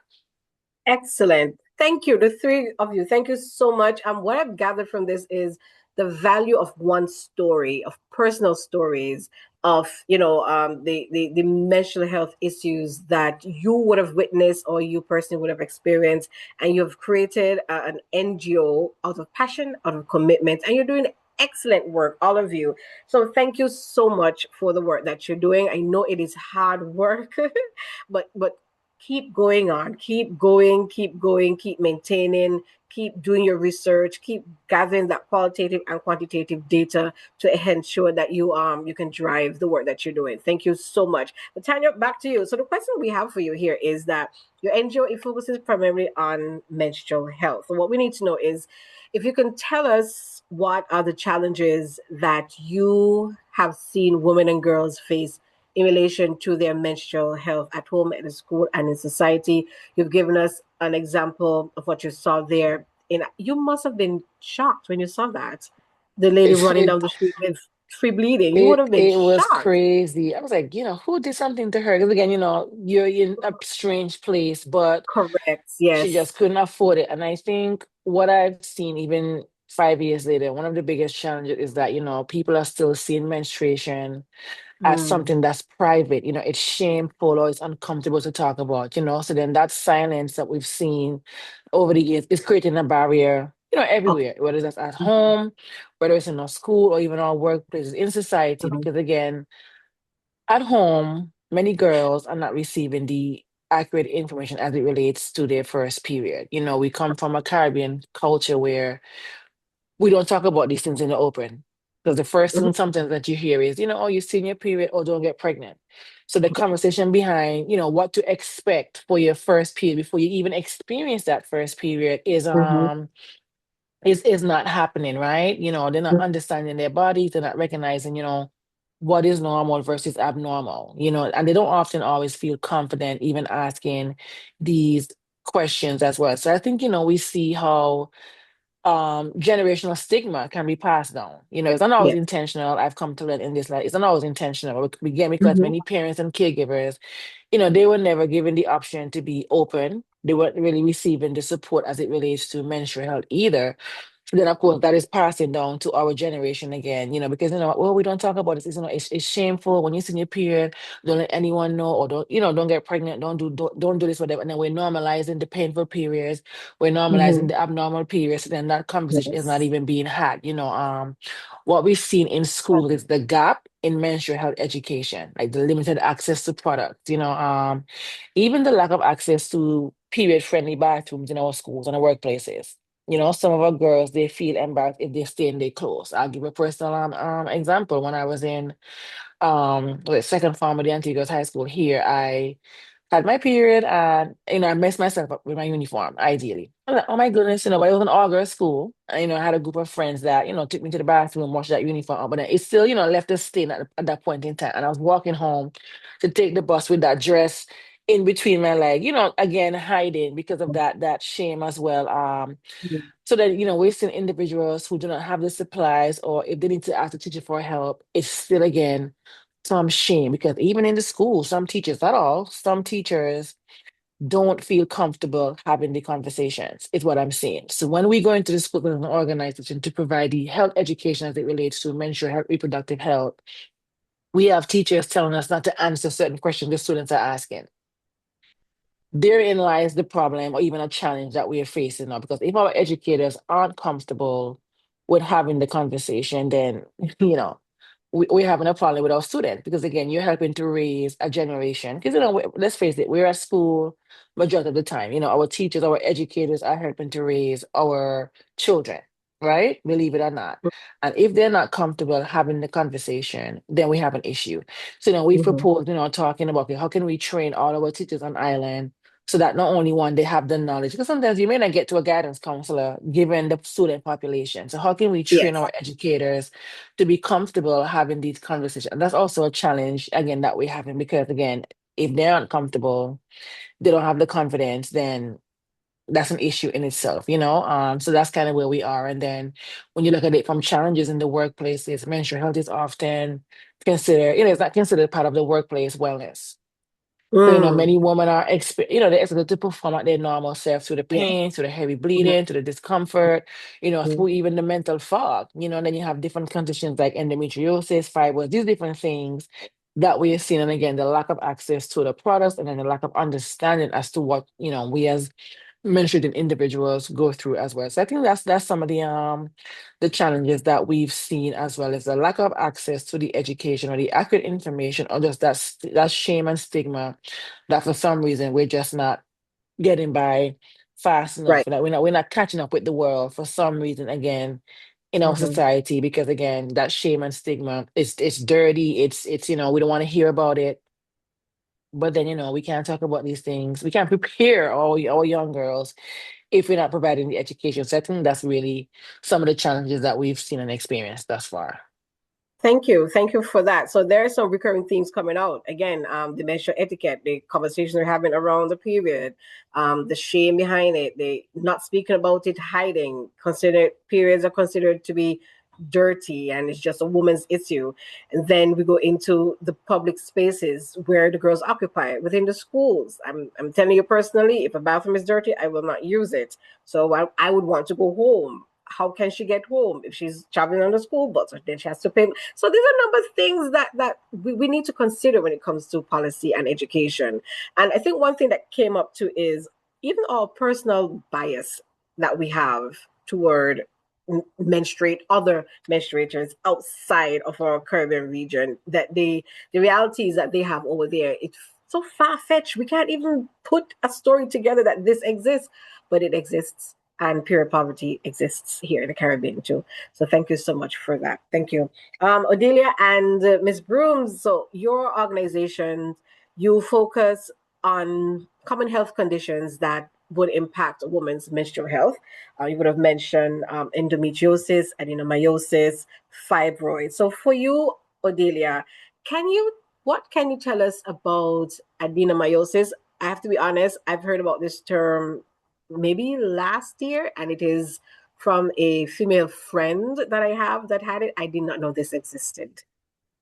Excellent. Thank you, the three of you. Thank you so much. What I've gathered from this is the value of one story, of personal stories, of the mental health issues that you would have witnessed or you personally would have experienced, and you've created an NGO out of passion, out of commitment, and you're doing excellent work, all of you. So thank you so much for the work that you're doing. I know it is hard work, but keep going on, keep going, keep going, keep maintaining, keep doing your research, keep gathering that qualitative and quantitative data to ensure that you can drive the work that you're doing. Thank you so much. But Tanya, back to you. So the question we have for you here is that your NGO, it focuses primarily on menstrual health. So what we need to know is if you can tell us what are the challenges that you have seen women and girls face in relation to their menstrual health at home, at the school, and in society. You've given us an example of what you saw there. And you must have been shocked when you saw that. The lady It, running down it the street with free bleeding. You would It have been it was shocked. crazy. I was like, who did something to her? Because again, you're in a strange place, but Correct. she Yes. just couldn't afford it. And I think what I've seen even 5 years later, one of the biggest challenges is that, people are still seeing menstruation as Mm, something that's private. It's shameful or it's uncomfortable to talk about. So then that silence that we've seen over the years is creating a barrier, okay. everywhere, whether it's at Mhm, home, whether it's in our school or even our workplaces, in society, mhm, because again, at home, many girls are not receiving the accurate information as it relates to their first period. We come from a Caribbean culture where we don't talk about these things in the open. Because the first mhm, thing sometimes that you hear is, oh, you're seeing your period, or don't get pregnant. So the conversation behind, what to expect for your first period before you even experience that first period mhm, is not happening, right? They're not understanding their bodies, they're not recognizing, what is normal versus abnormal, and they don't often always feel confident even asking these questions as well. So I think, we see how generational stigma can be passed down. It's not always yeah. intentional. I've come to learn in this life, it's not always intentional. Again, because Mhm, many parents and caregivers, they were never given the option to be open. They weren't really receiving the support as it relates to menstrual health either. Then of course that is passing down to our generation again, because well, we don't talk about this. It's shameful when you see your period. Don't let anyone know, or don't get pregnant. Don't do this, whatever. And then we're normalizing the painful periods. We're normalizing the abnormal periods. Then that conversation is not Yes. even being had. What we've seen in school is the gap in menstrual health education, like the limited access to products. Even the lack of access to period-friendly bathrooms in our schools and our workplaces. Some of our girls, they feel embarrassed if they stay in their clothes. I'll give a personal example. When I was in second form of the Antiguous High School here, I had my period and I messed myself up with my uniform, ideally. I'm like, oh my goodness, but it was an all-girls school. And, I had a group of friends that, took me to the bathroom, washed that uniform up, but then it still, left a stain at that point in time. And I was walking home to take the bus with that dress in between my leg, again hiding because of that shame as well. So that, we're seeing individuals who do not have the supplies, or if they need to ask the teacher for help, it's still again some shame, because even in the school, some teachers, not all, some teachers don't feel comfortable having the conversations, is what I'm saying. So when we go into the school as an organization to provide the health education as it relates to menstrual health, reproductive health, we have teachers telling us not to answer certain questions the students are asking. Therein lies the problem, or even a challenge that we are facing now. Because if our educators aren't comfortable with having the conversation, then we're having a problem with our students. Because again, you're helping to raise a generation. Because let's face it, we're at school majority of the time. Our teachers, our educators are helping to raise our children, right? Believe it or not. And if they're not comfortable having the conversation, then we have an issue. So we propose, talking about, okay, how can we train all our teachers on island, so that not only one, they have the knowledge, because sometimes you may not get to a guidance counselor given the student population. So how can we train Yes. our educators to be comfortable having these conversations? And that's also a challenge, again, that we're having, because again, if they're uncomfortable, they don't have the confidence, then that's an issue in itself. So that's kind of where we are. And then when you look at it from challenges in the workplaces, menstrual health is often considered, it's not considered part of the workplace wellness. So, many women are, they're expected to perform at their normal self, through the Yes. pain, through the heavy bleeding, through the discomfort, through even the mental fog. And then you have different conditions like endometriosis, fibroids, these different things that we are seeing. And again, the lack of access to the products, and then the lack of understanding as to what, we as menstruating individuals go through as well. So I think that's some of the challenges that we've seen, as well as the lack of access to the education or the accurate information, or just that shame and stigma that for some reason we're just not getting by fast enough. Right. That we're not catching up with the world for some reason, again, in our society, because again, that shame and stigma, it's dirty, it's we don't want to hear about it. But then, we can't talk about these things. We can't prepare all young girls if we're not providing the education. So I think that's really some of the challenges that we've seen and experienced thus far. Thank you. Thank you for that. So there are some recurring themes coming out. Again, the menstrual etiquette, the conversations we're having around the period, the shame behind it, the not speaking about it, hiding, periods are considered to be dirty and it's just a woman's issue. And then we go into the public spaces where the girls occupy within the schools. I'm telling you personally, if a bathroom is dirty, I will not use it. So I would want to go home. How can she get home if she's traveling on the school bus, or then she has to pay? So these are a number of things that we need to consider when it comes to policy and education. And I think one thing that came up too is even our personal bias that we have toward other menstruators outside of our Caribbean region, that the realities that they have over there, it's so far-fetched. We can't even put a story together that this exists, but it exists. And period poverty exists here in the Caribbean too. So thank you so much for that. Thank you. Odelia and Ms. Broomes, so your organization, you focus on common health conditions that would impact a woman's menstrual health. You would have mentioned endometriosis, adenomyosis, fibroids. So for you, Odelia, what can you tell us about adenomyosis? I have to be honest, I've heard about this term maybe last year, and it is from a female friend that I have that had it. I did not know this existed,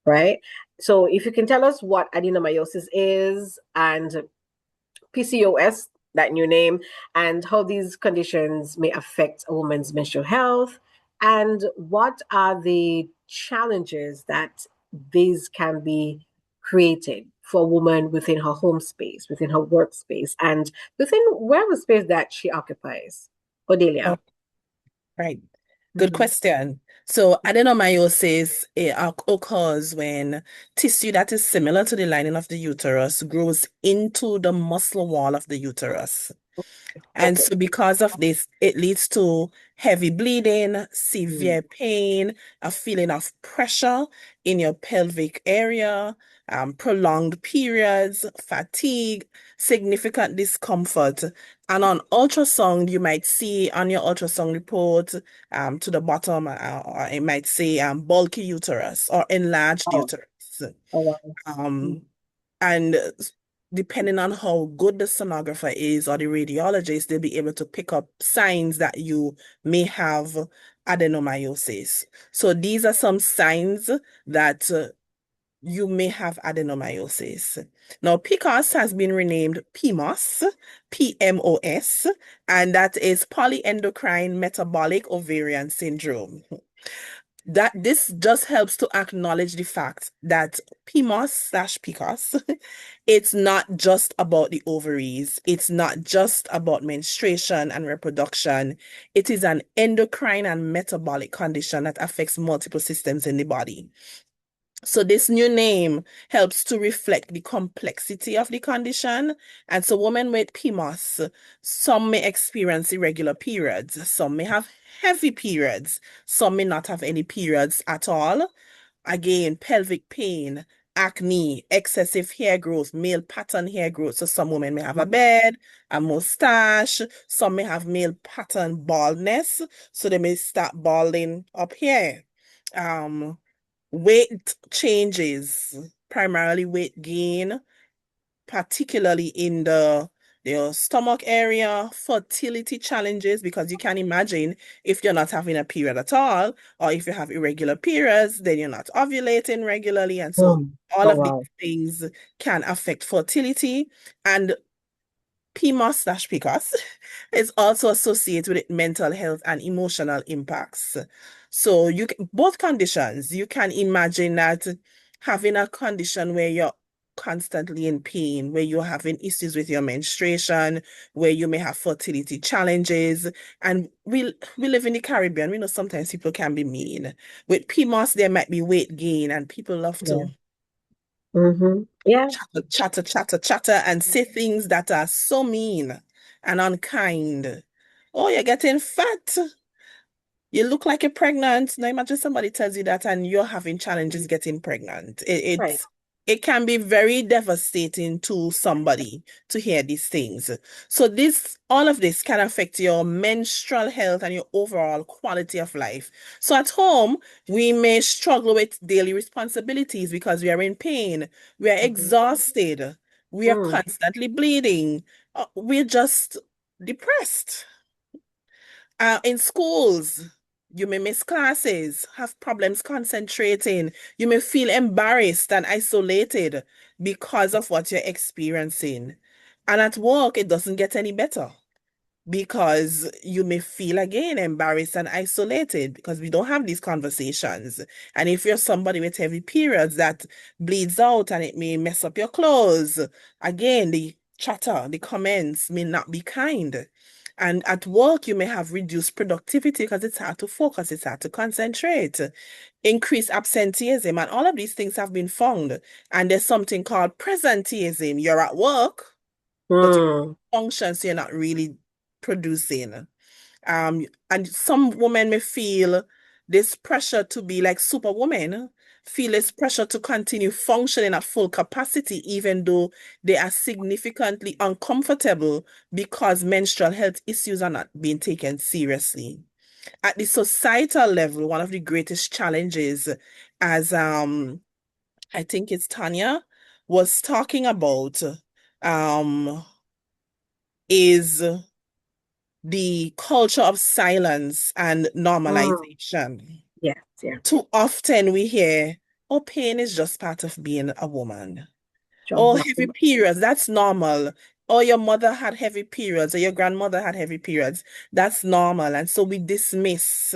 right? So if you can tell us what adenomyosis is and PCOS, that new name, and how these conditions may affect a woman's menstrual health, and what are the challenges that these can be created for a woman within her home space, within her workspace, and within wherever space that she occupies. Odelia. Oh, right. Good question. So adenomyosis occurs when tissue that is similar to the lining of the uterus grows into the muscle wall of the uterus. And Okay. so because of this, it leads to heavy bleeding, severe pain, a feeling of pressure in your pelvic area, prolonged periods, fatigue, significant discomfort. And on ultrasound, you might see on your ultrasound report to the bottom, or it might say bulky uterus or enlarged Oh, uterus. oh wow. And depending on how good the sonographer is or the radiologist, they'll be able to pick up signs that you may have adenomyosis. So these are some signs that you may have adenomyosis. Now, PCOS has been renamed PMOS, PMOS, and that is polyendocrine metabolic ovarian syndrome. That this just helps to acknowledge the fact that PMOS/PCOS, it's not just about the ovaries, it's not just about menstruation and reproduction. It is an endocrine and metabolic condition that affects multiple systems in the body. So this new name helps to reflect the complexity of the condition. And so women with PMOS, some may experience irregular periods, some may have heavy periods, some may not have any periods at all. Again, pelvic pain, acne, excessive hair growth, male pattern hair growth. So some women may have a beard, a mustache, some may have male pattern baldness. So they may start balding up here. Weight changes, primarily weight gain, particularly in the stomach area, fertility challenges, because you can imagine if you're not having a period at all, or if you have irregular periods, then you're not ovulating regularly. And so all Oh of these wow. things can affect fertility. And PMOS/PCOS is also associated with mental health and emotional impacts. So both conditions, you can imagine that having a condition where you're constantly in pain, where you're having issues with your menstruation, where you may have fertility challenges. And we live in the Caribbean. We know sometimes people can be mean. With PMOS, there might be weight gain, and people love to Yeah. chatter, and say things that are so mean and unkind. Oh, you're getting fat. You look like you're pregnant. Now imagine somebody tells you that and you're having challenges getting pregnant. Right. It can be very devastating to somebody to hear these things. So all of this can affect your menstrual health and your overall quality of life. So at home, we may struggle with daily responsibilities because we are in pain, we are exhausted, we are constantly bleeding, we're just depressed. In schools, you may miss classes, have problems concentrating. You may feel embarrassed and isolated because of what you're experiencing. And at work, it doesn't get any better because you may feel again embarrassed and isolated because we don't have these conversations. And if you're somebody with heavy periods that bleeds out and it may mess up your clothes, again, the chatter, the comments may not be kind. And at work, you may have reduced productivity because it's hard to focus, it's hard to concentrate, increased absenteeism, and all of these things have been found. And there's something called presenteeism. You're at work, but you function, so you're not really producing. And some women may feel this pressure to be like superwoman, feel this pressure to continue functioning at full capacity, even though they are significantly uncomfortable because menstrual health issues are not being taken seriously. At the societal level, one of the greatest challenges, as I think it's Tanya was talking about, is the culture of silence and normalization. Yes, yeah. Too often we hear, oh, pain is just part of being a woman. Sure. Oh, heavy periods, that's normal. or your mother had heavy periods or your grandmother had heavy periods, that's normal. And so we dismiss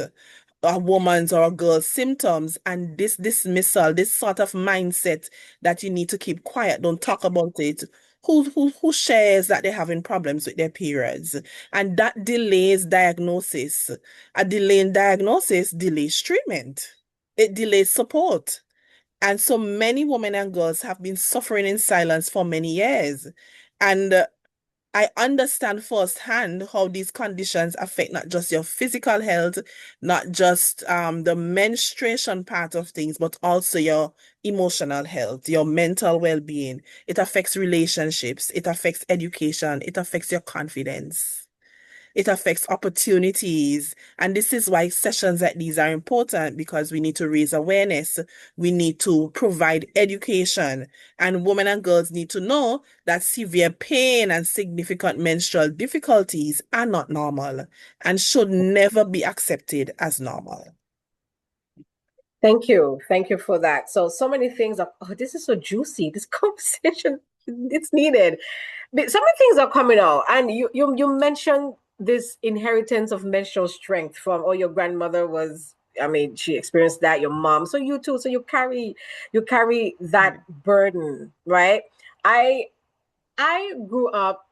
a woman's or a girl's symptoms, and this dismissal, this sort of mindset that you need to keep quiet, don't talk about it. Who shares that they're having problems with their periods? And that delays diagnosis. A delay in diagnosis delays treatment. It delays support. And so many women and girls have been suffering in silence for many years. And I understand firsthand how these conditions affect not just your physical health, not just the menstruation part of things, but also your emotional health, your mental well-being. It affects relationships, it affects education, it affects your confidence. It affects opportunities. And this is why sessions like these are important, because we need to raise awareness. We need to provide education. And women and girls need to know that severe pain and significant menstrual difficulties are not normal and should never be accepted as normal. Thank you. Thank you for that. So many things are, oh, this is so juicy. This conversation, it's needed. But so many things are coming out. And you mentioned this inheritance of menstrual strength from, oh, your grandmother was, I mean, she experienced that, your mom. So you too. So you carry that burden, right? I grew up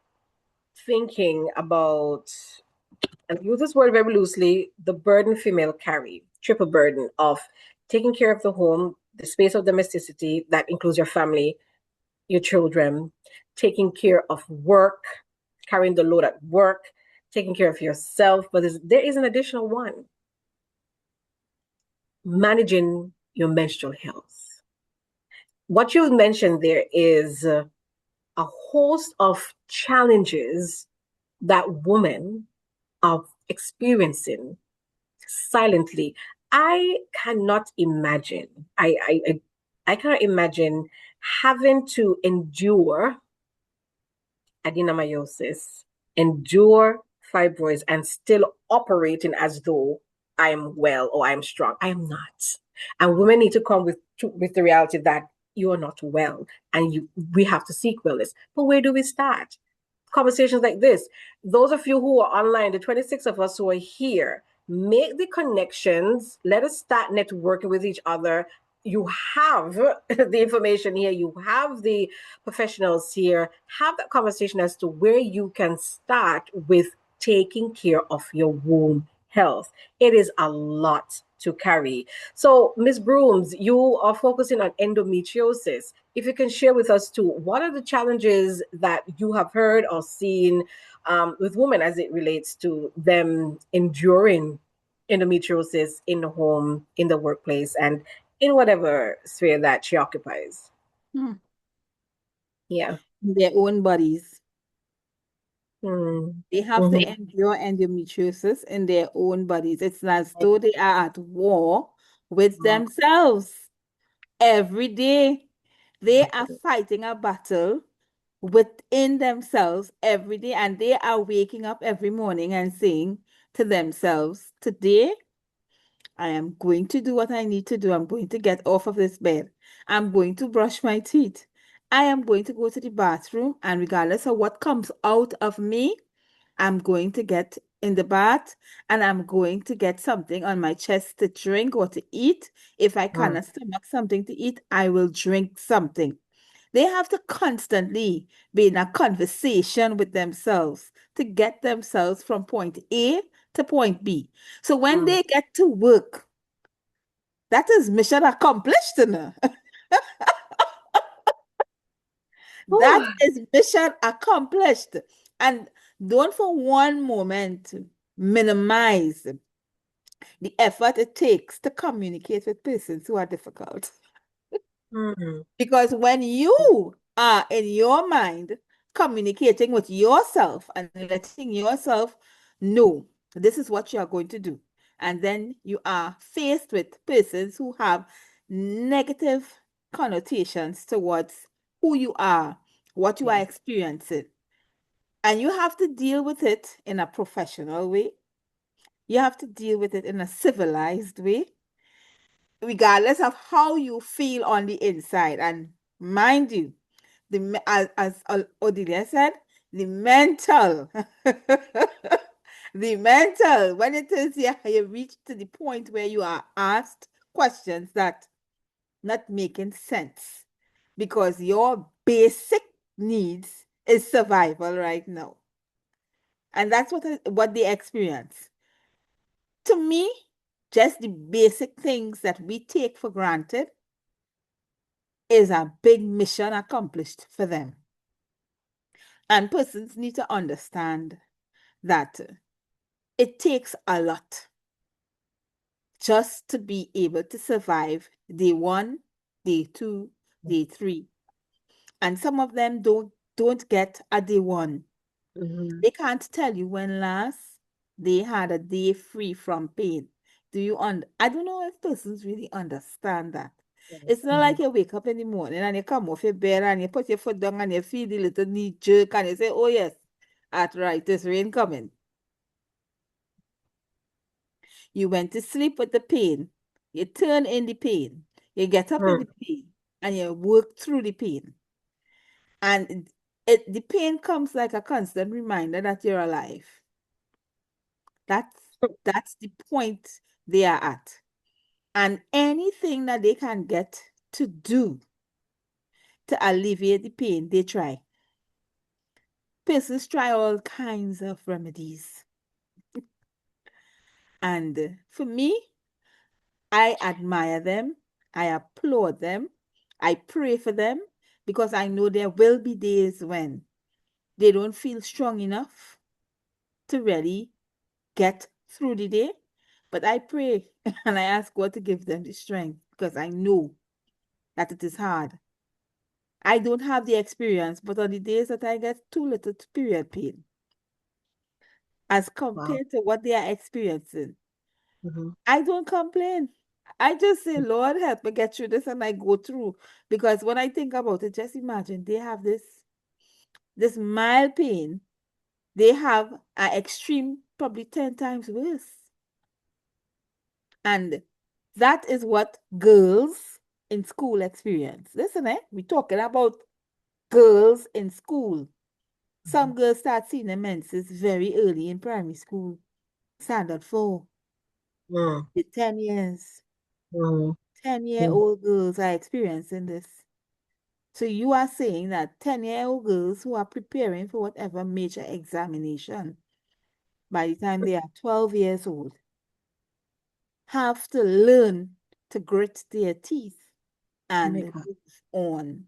thinking about, and use this word very loosely, the burden female carry, triple burden of taking care of the home, the space of domesticity, that includes your family, your children, taking care of work, carrying the load at work, taking care of yourself. But there is an additional one, managing your menstrual health. What you mentioned there is a host of challenges that women are experiencing silently. I cannot imagine. I cannot imagine having to endure adenomyosis, endure fibroids, and still operating as though I am well or I am strong. I am not. And women need to come with the reality that you are not well, and we have to seek wellness. But where do we start? Conversations like this. Those of you who are online, the 26 of us who are here, make the connections. Let us start networking with each other. You have the information here. You have the professionals here. Have that conversation as to where you can start with taking care of your womb health. It is a lot to carry. So, Ms. Broomes, you are focusing on endometriosis. If you can share with us too, what are the challenges that you have heard or seen with women as it relates to them enduring endometriosis in the home, in the workplace, and in whatever sphere that she occupies? Yeah. Their own bodies. Mm. They have to endure endometriosis in their own bodies. It's as though they are at war with themselves every day. They are fighting a battle within themselves every day, and they are waking up every morning and saying to themselves, today I am going to do what I need to do. I'm going to get off of this bed. I'm going to brush my teeth. I am going to go to the bathroom, and regardless of what comes out of me, I'm going to get in the bath and I'm going to get something on my chest to drink or to eat. If I cannot stomach something to eat, I will drink something. They have to constantly be in a conversation with themselves to get themselves from point A to point B. So when they get to work, that is mission accomplished. That is mission accomplished. And don't for one moment minimize the effort it takes to communicate with persons who are difficult. Because when you are in your mind communicating with yourself and letting yourself know this is what you are going to do, and then you are faced with persons who have negative connotations towards who you are, what you are experiencing, and you have to deal with it in a professional way. You have to deal with it in a civilized way, regardless of how you feel on the inside. And mind you, as Odelia said, The mental. The mental. When it is you reach to the point where you are asked questions that not making sense because your basic needs is survival right now. And that's what they experience. To me, just the basic things that we take for granted is a big mission accomplished for them. And persons need to understand that it takes a lot just to be able to survive day 1, day 2, day 3. And some of them don't get a day 1. They can't tell you when last they had a day free from pain. I don't know if persons really understand that. It's not like you wake up in the morning and you come off your bed and you put your foot down and you feel the little knee jerk and you say, oh yes, arthritis, rain coming. You went to sleep with the pain. You turn in the pain. You get up in the pain and you work through the pain. And the pain comes like a constant reminder that you're alive. That's the point they are at. And anything that they can get to do to alleviate the pain, they try. Persons try all kinds of remedies. And for me, I admire them. I applaud them. I pray for them because I know there will be days when they don't feel strong enough to really get through the day. But I pray and I ask God to give them the strength because I know that it is hard. I don't have the experience, but on the days that I get too little period pain, as compared to what they are experiencing, I don't complain. I just say, Lord, help me get through this, and I go through. Because when I think about it, just imagine they have this mild pain. They have an extreme, probably 10 times worse. And that is what girls in school experience. Listen, we're talking about girls in school. Some girls start seeing their menses very early in primary school. Standard 4. With 10 years. 10-year-old girls are experiencing this. So you are saying that 10-year-old girls who are preparing for whatever major examination by the time they are 12 years old have to learn to grit their teeth and move on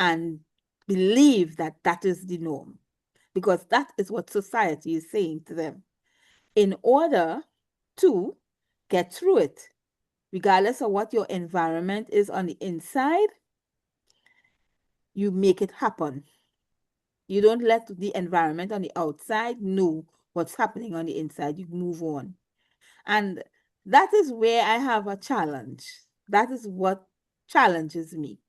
and believe that that is the norm, because that is what society is saying to them. In order to get through it, regardless of what your environment is on the inside, you make it happen. You don't let the environment on the outside know what's happening on the inside. You move on. And that is where I have a challenge. That is what challenges me.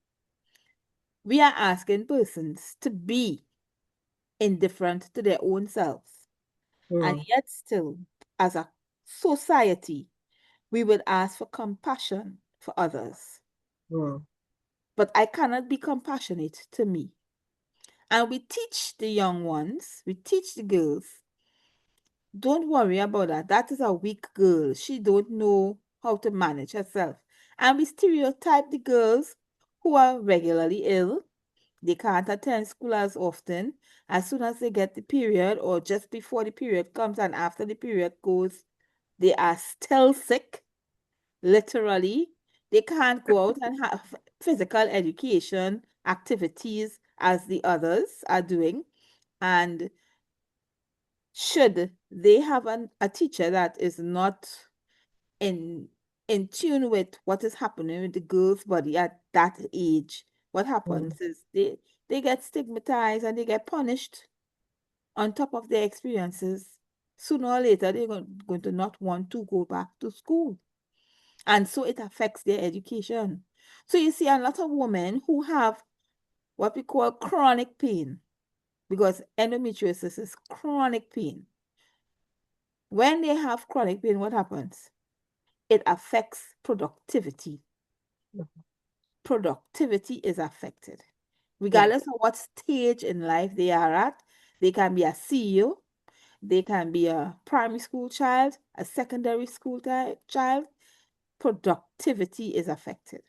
We are asking persons to be indifferent to their own selves. And yet still, as a society, we would ask for compassion for others. But I cannot be compassionate to me. And we teach the young ones, we teach the girls, don't worry about that. That is a weak girl. She don't know how to manage herself. And we stereotype the girls who are regularly ill. They can't attend school as often. As soon as they get the period or just before the period comes and after the period goes, they are still sick. Literally, they can't go out and have physical education activities as the others are doing. And should they have a teacher that is not in tune with what is happening with the girl's body at that age, what happens is they get stigmatized and they get punished on top of their experiences. Sooner or later, they're going to not want to go back to school. And so it affects their education. So you see a lot of women who have what we call chronic pain, because endometriosis is chronic pain. When they have chronic pain, what happens? It affects productivity. Productivity is affected. Regardless of what stage in life they are at, They can be a CEO, they can be a primary school child, a secondary school child. Productivity is affected.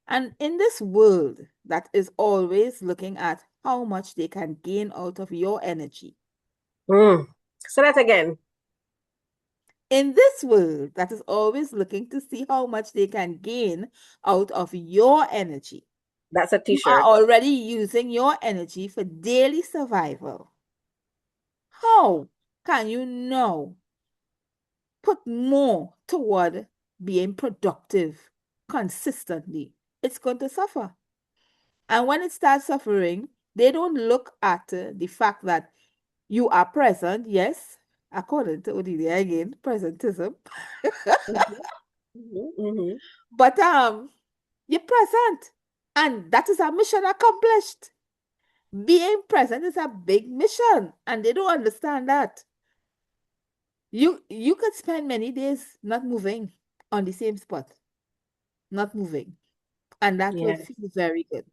And in this world that is always looking at how much they can gain out of your energy. So that again. In this world that is always looking to see how much they can gain out of your energy. That's a You t-shirt. are already using your energy for daily survival. How can you now put more toward being productive consistently? It's going to suffer. And when it starts suffering, they don't look at the fact that you are present, yes, according to Odelia again, presentism. But you're present, and that is a mission accomplished. Being present is a big mission, and they don't understand that. You could spend many days not moving on the same spot, not moving, and that will feel very good.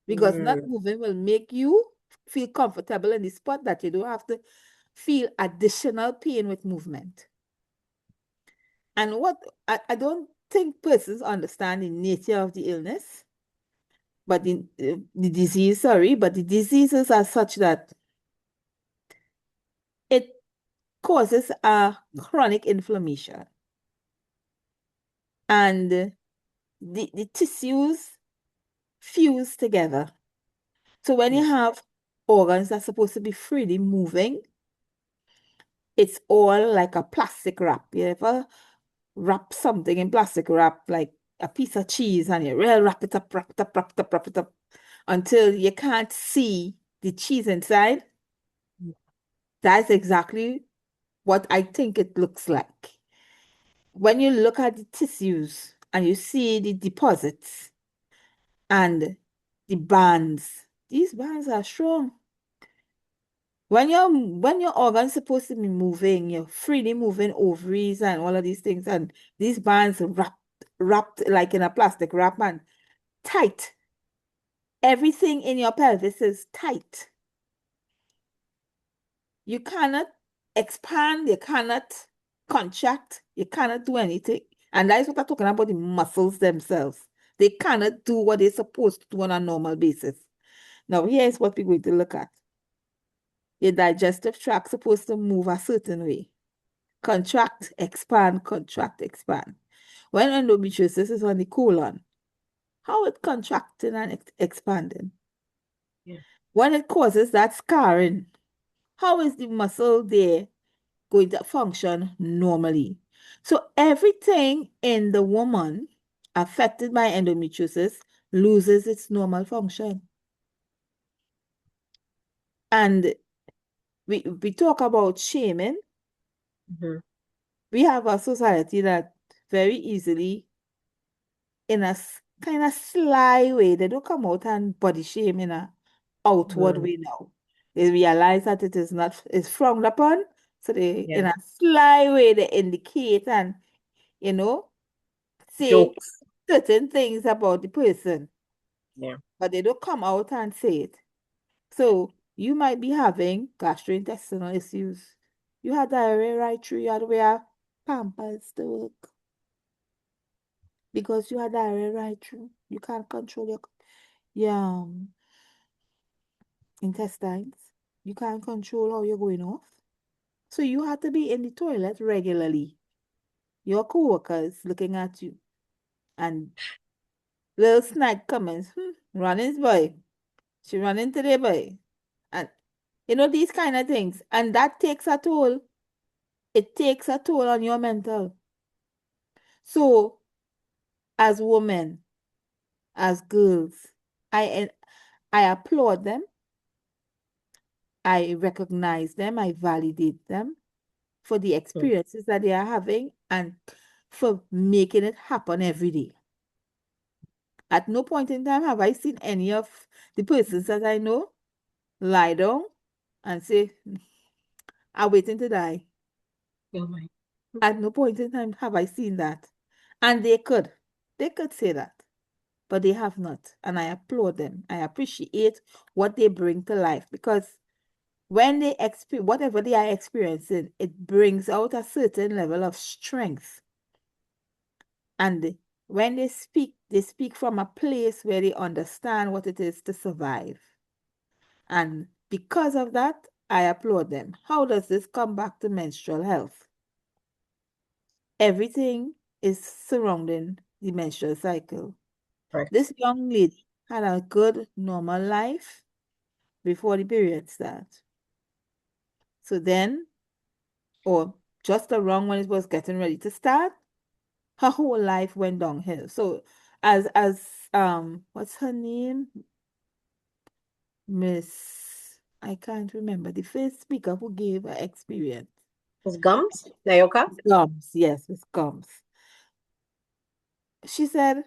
Because not moving will make you feel comfortable in the spot that you don't have to feel additional pain with movement. And what I don't think persons understand the nature of the illness, but the disease, sorry, but the diseases are such that it causes a chronic inflammation. And the tissues fuse together. So when you have organs that's supposed to be freely moving, it's all like a plastic wrap. You ever wrap something in plastic wrap, like a piece of cheese, and you really wrap it up, wrap it up, wrap it up, wrap it up, until you can't see the cheese inside? That's exactly what I think it looks like. When you look at the tissues and you see the deposits and the bands, these bands are strong. When your organ's supposed to be moving, you're freely moving ovaries and all of these things, and these bands wrapped like in a plastic wrap and tight. Everything in your pelvis is tight. You cannot expand, you cannot contract, you cannot do anything. And that is what I'm talking about, the muscles themselves. They cannot do what they're supposed to do on a normal basis. Now, here's what we're going to look at. Your digestive tract supposed to move a certain way. Contract, expand, contract, expand. When endometriosis is on the colon, how it contracting and expanding? Yeah. When it causes that scarring, how is the muscle there going to function normally? So everything in the woman affected by endometriosis loses its normal function. And we talk about shaming. We have a society that very easily, in a kind of sly way, they don't come out and body shame in a outward way now. They realize that it is not, it's frowned upon. So they, in a sly way, they indicate and, say Jokes. certain things about the person. Yeah. But they don't come out and say it. So you might be having gastrointestinal issues. You had diarrhea right through, you had to wear Pampers to work. Because you had diarrhea right through. You can't control your intestines. You can't control how you're going off. So you have to be in the toilet regularly. Your co-workers looking at you. And little snack comments, running boy. She running today, boy. And these kind of things. And that takes a toll. It takes a toll on your mental. So as women, as girls, I applaud them. I recognize them, I validate them for the experiences that they are having and for making it happen every day. At no point in time have I seen any of the persons that I know lie down and say, I'm waiting to die. Oh my. At no point in time have I seen that. And they could say that, but they have not. And I applaud them. I appreciate what they bring to life because when they experience whatever they are experiencing, it brings out a certain level of strength. And when they speak from a place where they understand what it is to survive. And because of that, I applaud them. How does this come back to menstrual health? Everything is surrounding the menstrual cycle. Right. This young lady had a good, normal life before the period started. So then, or just around when it was getting ready to start, her whole life went downhill. So as what's her name? Miss, I can't remember the first speaker who gave her experience. Miss Gums, Nayoka? Gums, yes, Miss Gums. She said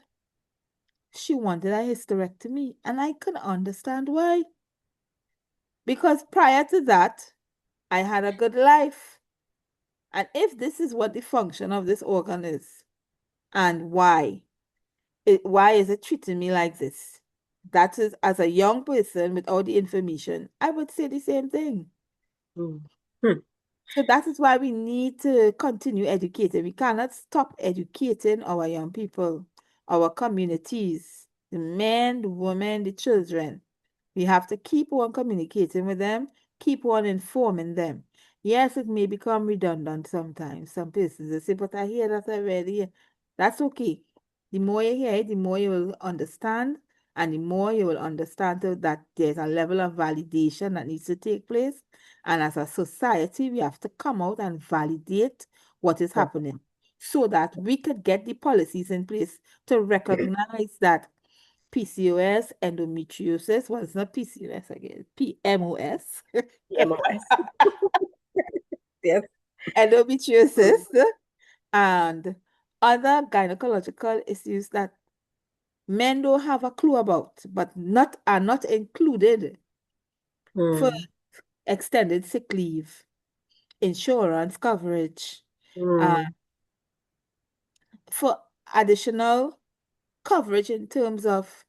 she wanted a hysterectomy, and I couldn't understand why. Because prior to that, I had a good life. And if this is what the function of this organ is, and why is it treating me like this? That is, as a young person without the information, I would say the same thing. Hmm. So that is why we need to continue educating. We cannot stop educating our young people, our communities, the men, the women, the children. We have to keep on communicating with them, keep on informing them. Yes, it may become redundant sometimes. Some persons they say, but I hear that already. That's okay. The more you hear it, the more you will understand, and the more you will understand that there's a level of validation that needs to take place. And as a society, we have to come out and validate what is Right. happening so that we could get the policies in place to recognize that PCOS, endometriosis, well, it's not PCOS again, PMOS, EMOS. Yes. endometriosis, and other gynecological issues that men don't have a clue about, but are not included for Hmm. extended sick leave, insurance coverage, uh, Hmm. for additional coverage in terms of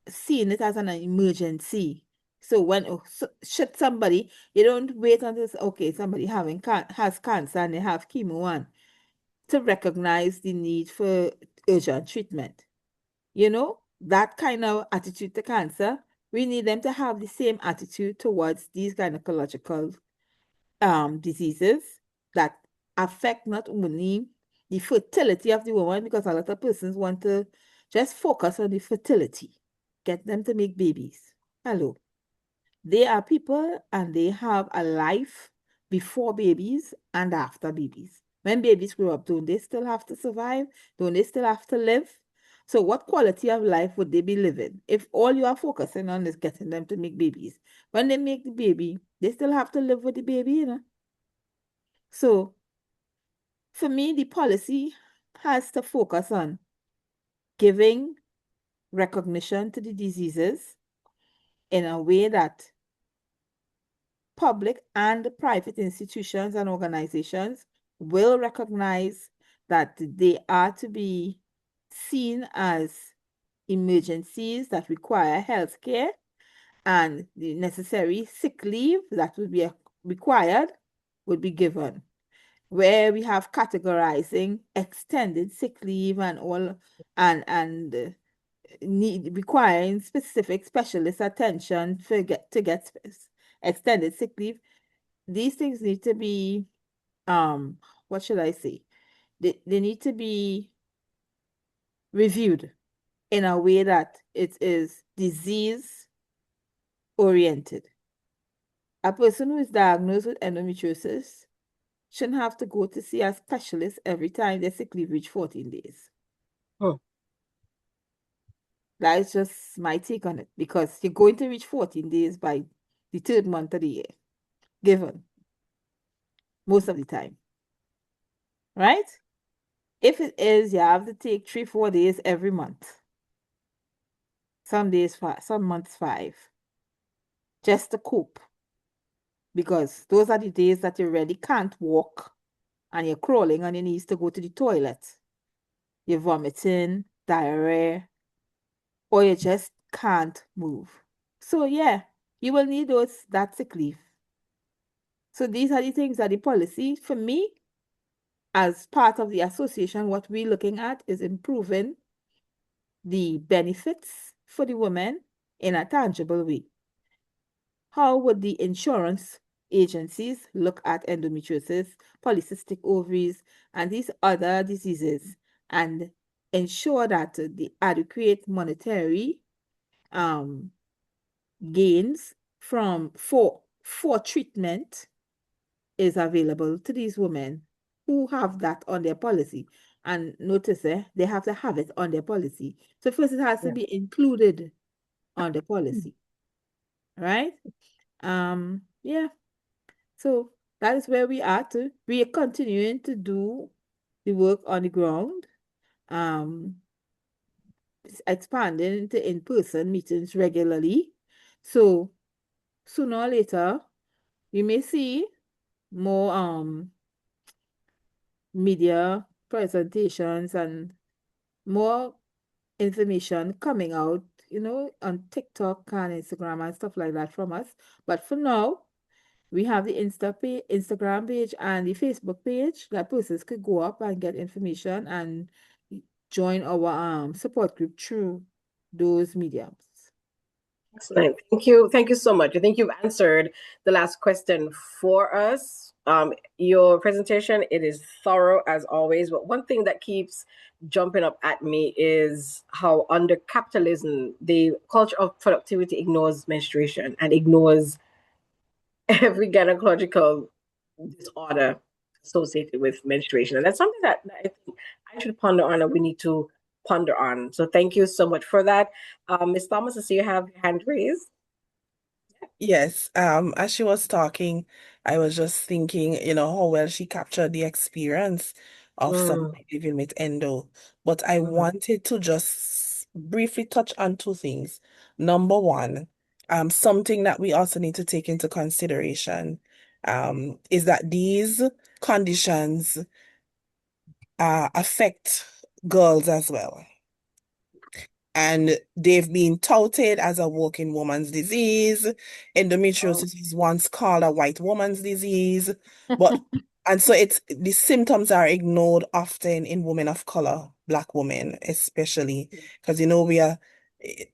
seeing it as an emergency. So should somebody, you don't wait until okay, somebody has cancer and they have chemo on to recognize the need for urgent treatment. You know, that kind of attitude to cancer, we need them to have the same attitude towards these gynecological diseases that affect not only the fertility of the woman, because a lot of persons want to just focus on the fertility, get them to make babies. Hello. They are people and they have a life before babies and after babies. When babies grow up, don't they still have to survive? Don't they still have to live? So what quality of life would they be living if all you are focusing on is getting them to make babies? When they make the baby, they still have to live with the baby, you know? So for me, the policy has to focus on giving recognition to the diseases in a way that public and private institutions and organizations will recognize that they are to be seen as emergencies that require health care, and the necessary sick leave that would be required would be given. Where we have categorizing extended sick leave and all, and need requiring specific specialist attention to get extended sick leave. These things need to be what should I say? They need to be reviewed in a way that it is disease oriented. A person who is diagnosed with endometriosis shouldn't have to go to see a specialist every time their sick leave reach 14 days. Hmm. That is just my take on it, because you're going to reach 14 days by the third month of the year, given most of the time, right? If it is, you have to take 3-4 days every month. Some days 5, some months 5, just to cope. Because those are the days that you really can't walk and you're crawling on your knees to go to the toilet. You're vomiting, diarrhea, or you just can't move. So yeah, you will need that sick leave So these are the things that the policy, for me, as part of the association, what we're looking at is improving the benefits for the women in a tangible way. How would the insurance agencies look at endometriosis, polycystic ovaries, and these other diseases and ensure that the adequate monetary gains for treatment is available to these women who have that on their policy. And notice they have to have it on their policy. So first it has to be included on the policy. Right? Yeah. So that is where we are to. We are continuing to do the work on the ground. Expanding into in-person meetings regularly. So sooner or later, you may see more media presentations and more information coming out, on TikTok and Instagram and stuff like that from us. But for now, we have the Instagram page and the Facebook page that persons could go up and get information and join our support group through those mediums. Excellent. Thank you so much. I think you've answered the last question for us. Your presentation, it is thorough as always, but one thing that keeps jumping up at me is how under capitalism, the culture of productivity ignores menstruation and ignores every gynecological disorder associated with menstruation. And that's something that I think I should ponder on and we need to ponder on. So thank you so much for that. Ms. Thomas, I see you have your hand raised. Yes, as she was talking, I was just thinking, how well she captured the experience of somebody living with endo. But I wanted to just briefly touch on two things. Number one, something that we also need to take into consideration, is that these conditions affect girls as well. And they've been touted as a working woman's disease. Endometriosis was once called a white woman's disease, and so the symptoms are ignored often in women of color, Black women especially, because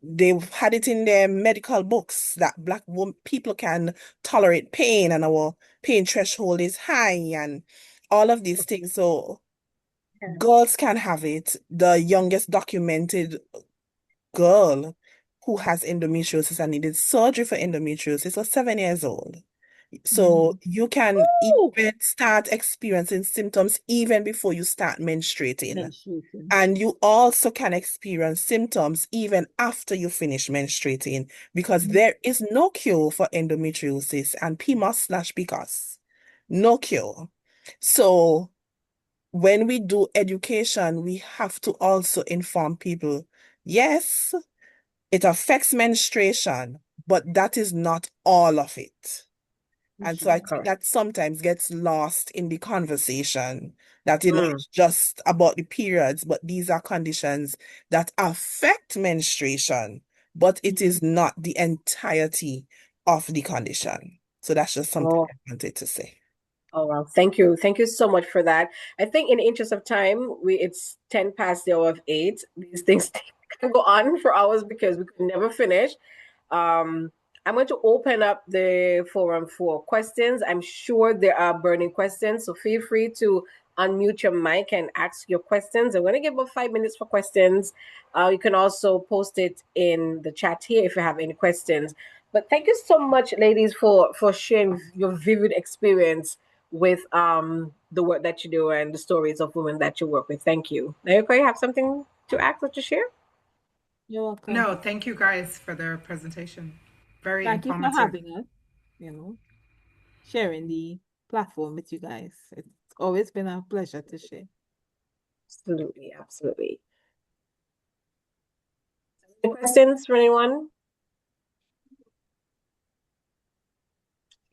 they've had it in their medical books that Black people can tolerate pain and our pain threshold is high and all of these things. So girls can have it. The youngest documented girl who has endometriosis and needed surgery for endometriosis was 7 years old. So you can even start experiencing symptoms even before you start menstruating. And you also can experience symptoms even after you finish menstruating because there is no cure for endometriosis and PCOS/PCOS. No cure. So when we do education, we have to also inform people, yes, it affects menstruation, but that is not all of it. And so I think that sometimes gets lost in the conversation that, it's just about the periods, but these are conditions that affect menstruation, but it is not the entirety of the condition. So that's just something I wanted to say. Oh, well, thank you. Thank you so much for that. I think in the interest of time, it's 10 past the hour of 8. These things can go on for hours because we could never finish. I'm going to open up the forum for questions. I'm sure there are burning questions, so feel free to unmute your mic and ask your questions. I'm going to give about 5 minutes for questions. You can also post it in the chat here if you have any questions. But thank you so much, ladies, for sharing your vivid experience with the work that you do and the stories of women that you work with. Thank you. Naoka, you have something to add or to share? You're welcome. No, thank you guys for the presentation. Very informative. Thank you for having us, sharing the platform with you guys. It's always been a pleasure to share. Absolutely, absolutely. Any questions for anyone?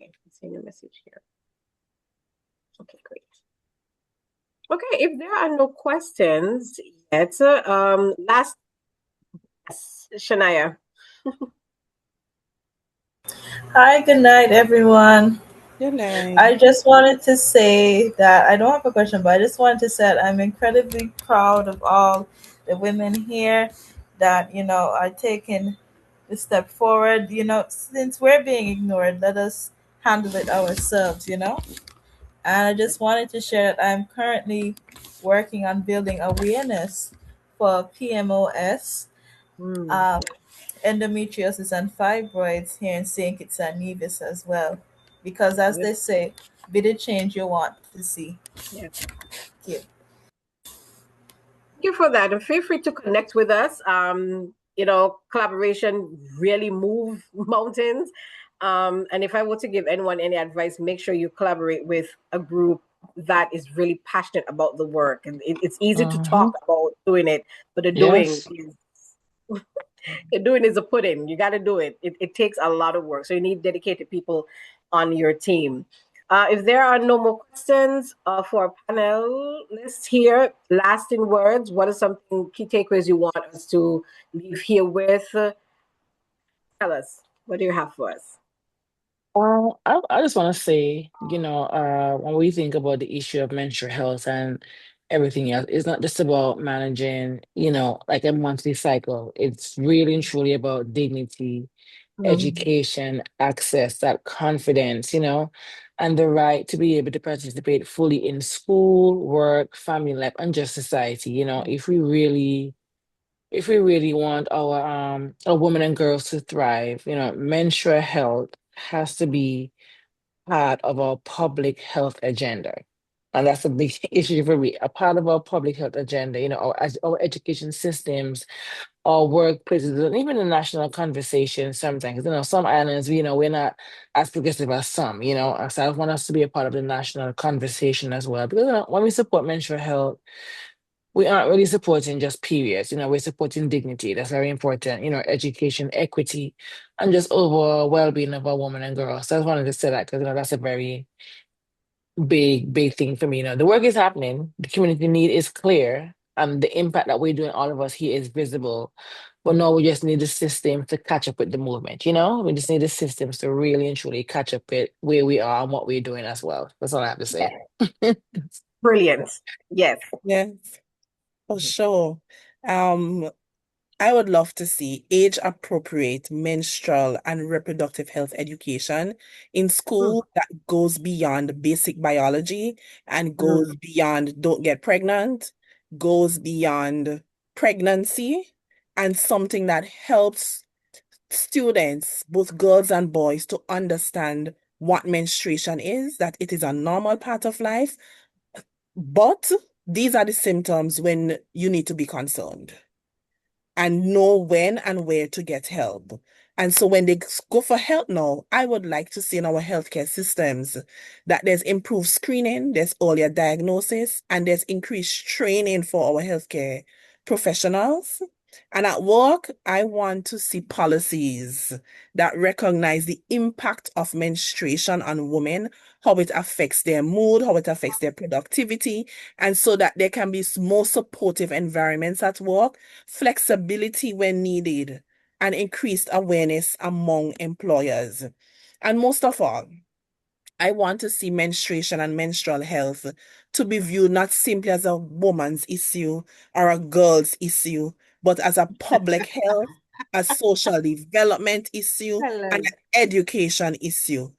Okay, I'm seeing a message here. Okay, great. Okay, if there are no questions yet, last, Shania. Hi, good night, everyone. Good night. I just wanted to say that I don't have a question, but I just wanted to say that I'm incredibly proud of all the women here that, are taking the step forward. Since we're being ignored, let us handle it ourselves. And I just wanted to share that I'm currently working on building awareness for PMOS, Mm. um, endometriosis, and fibroids here in St. Kitts and Nevis as well. Because as Yes. they say, be the change you want to see. Yes. Thank you. Thank you for that. And feel free to connect with us. Collaboration really move mountains. And if I were to give anyone any advice, make sure you collaborate with a group that is really passionate about the work. And it's easy to talk about doing it, but Yes. the doing is a pudding. You got to do it. It takes a lot of work. So you need dedicated people on your team. If there are no more questions for our panelists here, lasting words, what are some key takeaways you want us to leave here with? Tell us, what do you have for us? I just want to say, when we think about the issue of menstrual health and everything else, it's not just about managing, like a monthly cycle. It's really and truly about dignity, education, access, that confidence, and the right to be able to participate fully in school, work, family life, and just society. If we really want our women and girls to thrive, menstrual health has to be part of our public health agenda. And that's a big issue for me. A part of our public health agenda, our education systems, our workplaces, and even the national conversation sometimes. Some islands, we're not as progressive as some, So I want us to be a part of the national conversation as well. Because when we support menstrual health, we aren't really supporting just periods, we're supporting dignity. That's very important, education, equity, and just overall well-being of our women and girls. So I just wanted to say that because that's a very big, big thing for me. The work is happening, the community need is clear, and the impact that we're doing, all of us here, is visible. But now we just need the system to catch up with the movement, We just need the systems to really and truly catch up with where we are and what we're doing as well. That's all I have to say. Brilliant. Yes. Yes, for sure. Um, I would love to see age-appropriate menstrual and reproductive health education in school that goes beyond basic biology and goes beyond don't get pregnant, goes beyond pregnancy, and something that helps students, both girls and boys, to understand what menstruation is, that it is a normal part of life, but these are the symptoms when you need to be concerned and know when and where to get help. And so when they go for help now, I would like to see in our healthcare systems that there's improved screening, there's earlier diagnosis, and there's increased training for our healthcare professionals. And at work, I want to see policies that recognize the impact of menstruation on women, how it affects their mood, how it affects their productivity, and so that there can be more supportive environments at work, flexibility when needed, and increased awareness among employers. And most of all, I want to see menstruation and menstrual health to be viewed not simply as a woman's issue or a girl's issue, but as a public health, a social development issue, and an education issue.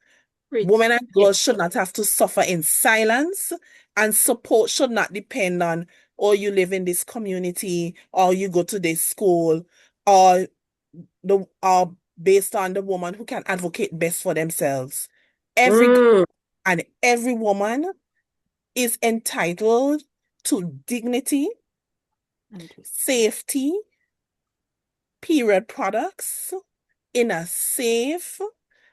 Women and girls should not have to suffer in silence, and support should not depend on, oh, you live in this community, or you go to this school, or based on the woman who can advocate best for themselves. Every girl and every woman is entitled to dignity, safety, period products in a safe,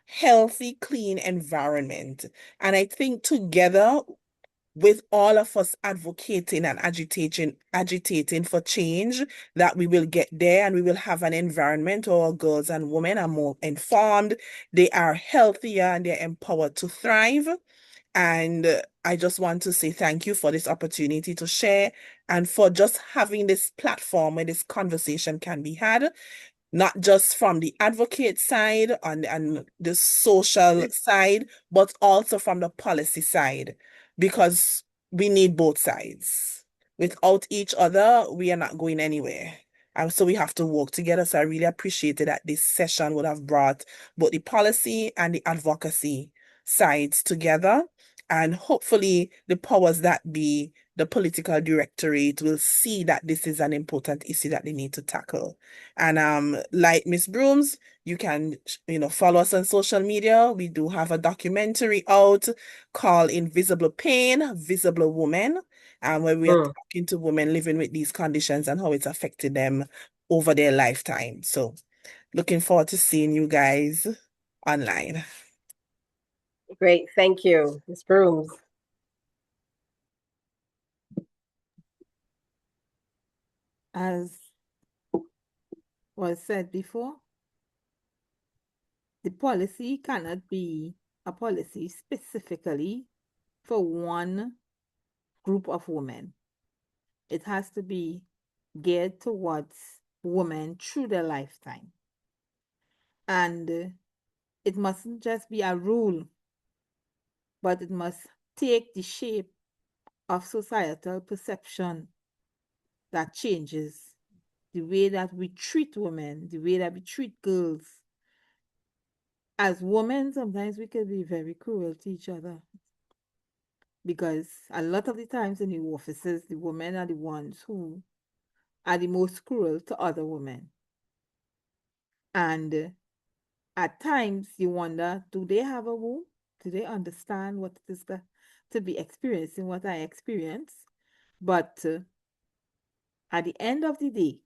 healthy, clean environment. And I think together with all of us advocating and agitating for change, that we will get there and we will have an environment where our girls and women are more informed, they are healthier, and they're empowered to thrive. And I just want to say thank you for this opportunity to share and for just having this platform where this conversation can be had. not just from the advocate side and the social side, but also from the policy side, because we need both sides. Without each other, we are not going anywhere. And so we have to work together. So I really appreciated that this session would have brought both the policy and the advocacy sides together. And hopefully the powers that be, the political directorate, will see that this is an important issue that they need to tackle. And like Miss Broomes, you can follow us on social media. We do have a documentary out called Invisible Pain, Visible Woman, and where we are talking to women living with these conditions and how it's affected them over their lifetime. So looking forward to seeing you guys online. Great, thank you, Ms. Broomes. As was said before, the policy cannot be a policy specifically for one group of women. It has to be geared towards women through their lifetime. And it mustn't just be a rule, but it must take the shape of societal perception that changes the way that we treat women, the way that we treat girls. As women, sometimes we can be very cruel to each other, because a lot of the times in the offices, the women are the ones who are the most cruel to other women. And at times you wonder, do they have a womb? Do they understand what it is to be experiencing what I experience? But at the end of the day,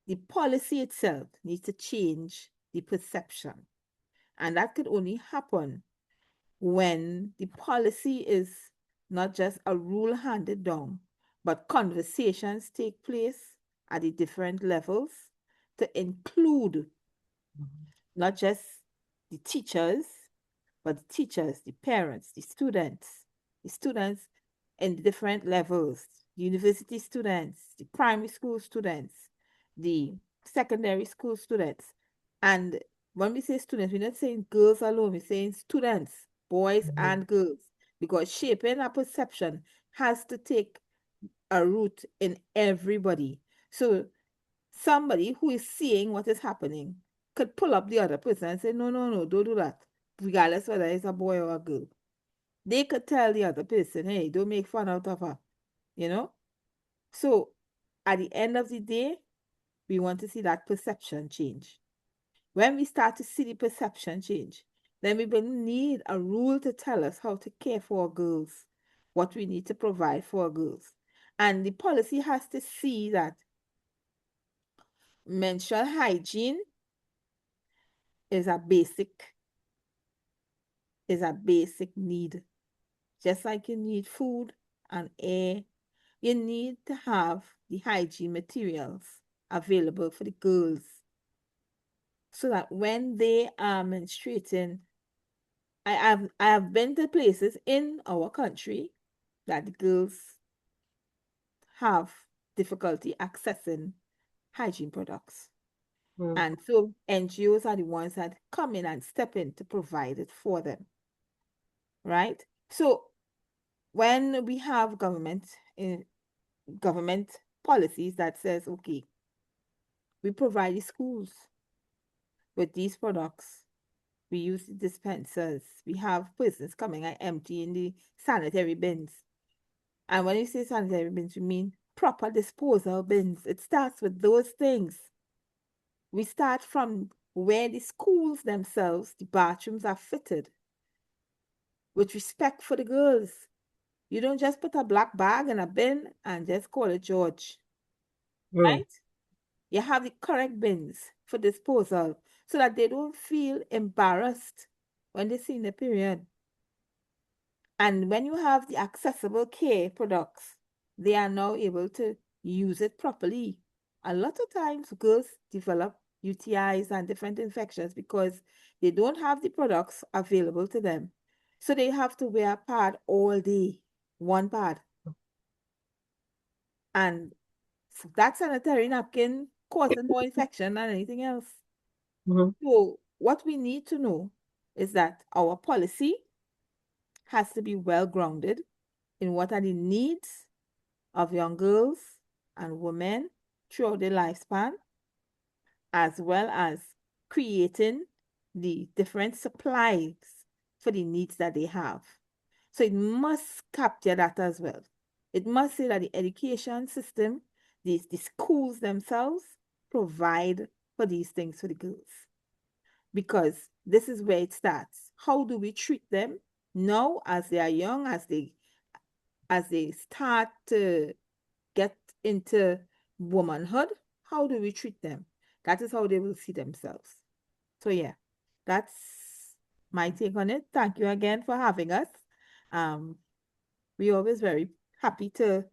the policy itself needs to change the perception. And that could only happen when the policy is not just a rule handed down, but conversations take place at the different levels to include not just the teachers, but the teachers, the parents, the students in the different levels, the university students, the primary school students, the secondary school students. And when we say students, we're not saying girls alone, we're saying students, boys and girls, because shaping a perception has to take a root in everybody. So somebody who is seeing what is happening could pull up the other person and say, no, no, no, don't do that, regardless whether it's a boy or a girl. They could tell the other person, hey, don't make fun out of her, So at the end of the day, we want to see that perception change. When we start to see the perception change, then we will need a rule to tell us how to care for our girls, what we need to provide for our girls. And the policy has to see that menstrual hygiene is a basic need. Just like you need food and air, you need to have the hygiene materials available for the girls, so that when they are menstruating, I have been to places in our country that the girls have difficulty accessing hygiene products. And so NGOs are the ones that come in and step in to provide it for them. Right? So when we have government policies that says, okay, we provide the schools with these products, we use the dispensers, we have persons coming and emptying the sanitary bins. And when you say sanitary bins, we mean proper disposal bins. It starts with those things. We start from where the schools themselves, the bathrooms are fitted with respect for the girls. You don't just put a black bag in a bin and just call it George, right? You have the correct bins for disposal so that they don't feel embarrassed when they see the period. And when you have the accessible care products, they are now able to use it properly. A lot of times girls develop UTIs and different infections because they don't have the products available to them. So they have to wear a pad all day, one pad. And that sanitary napkin causing more infection than anything else. Mhm. So what we need to know is that our policy has to be well grounded in what are the needs of young girls and women throughout their lifespan, as well as creating the different supplies for the needs that they have. So it must capture that as well. It must say that the education system, the schools themselves provide for these things for the girls. Because this is where it starts. How do we treat them now as they are young, as they start to get into womanhood? How do we treat them? That is how they will see themselves. So yeah, that's my take on it. Thank you again for having us. We're always very happy to,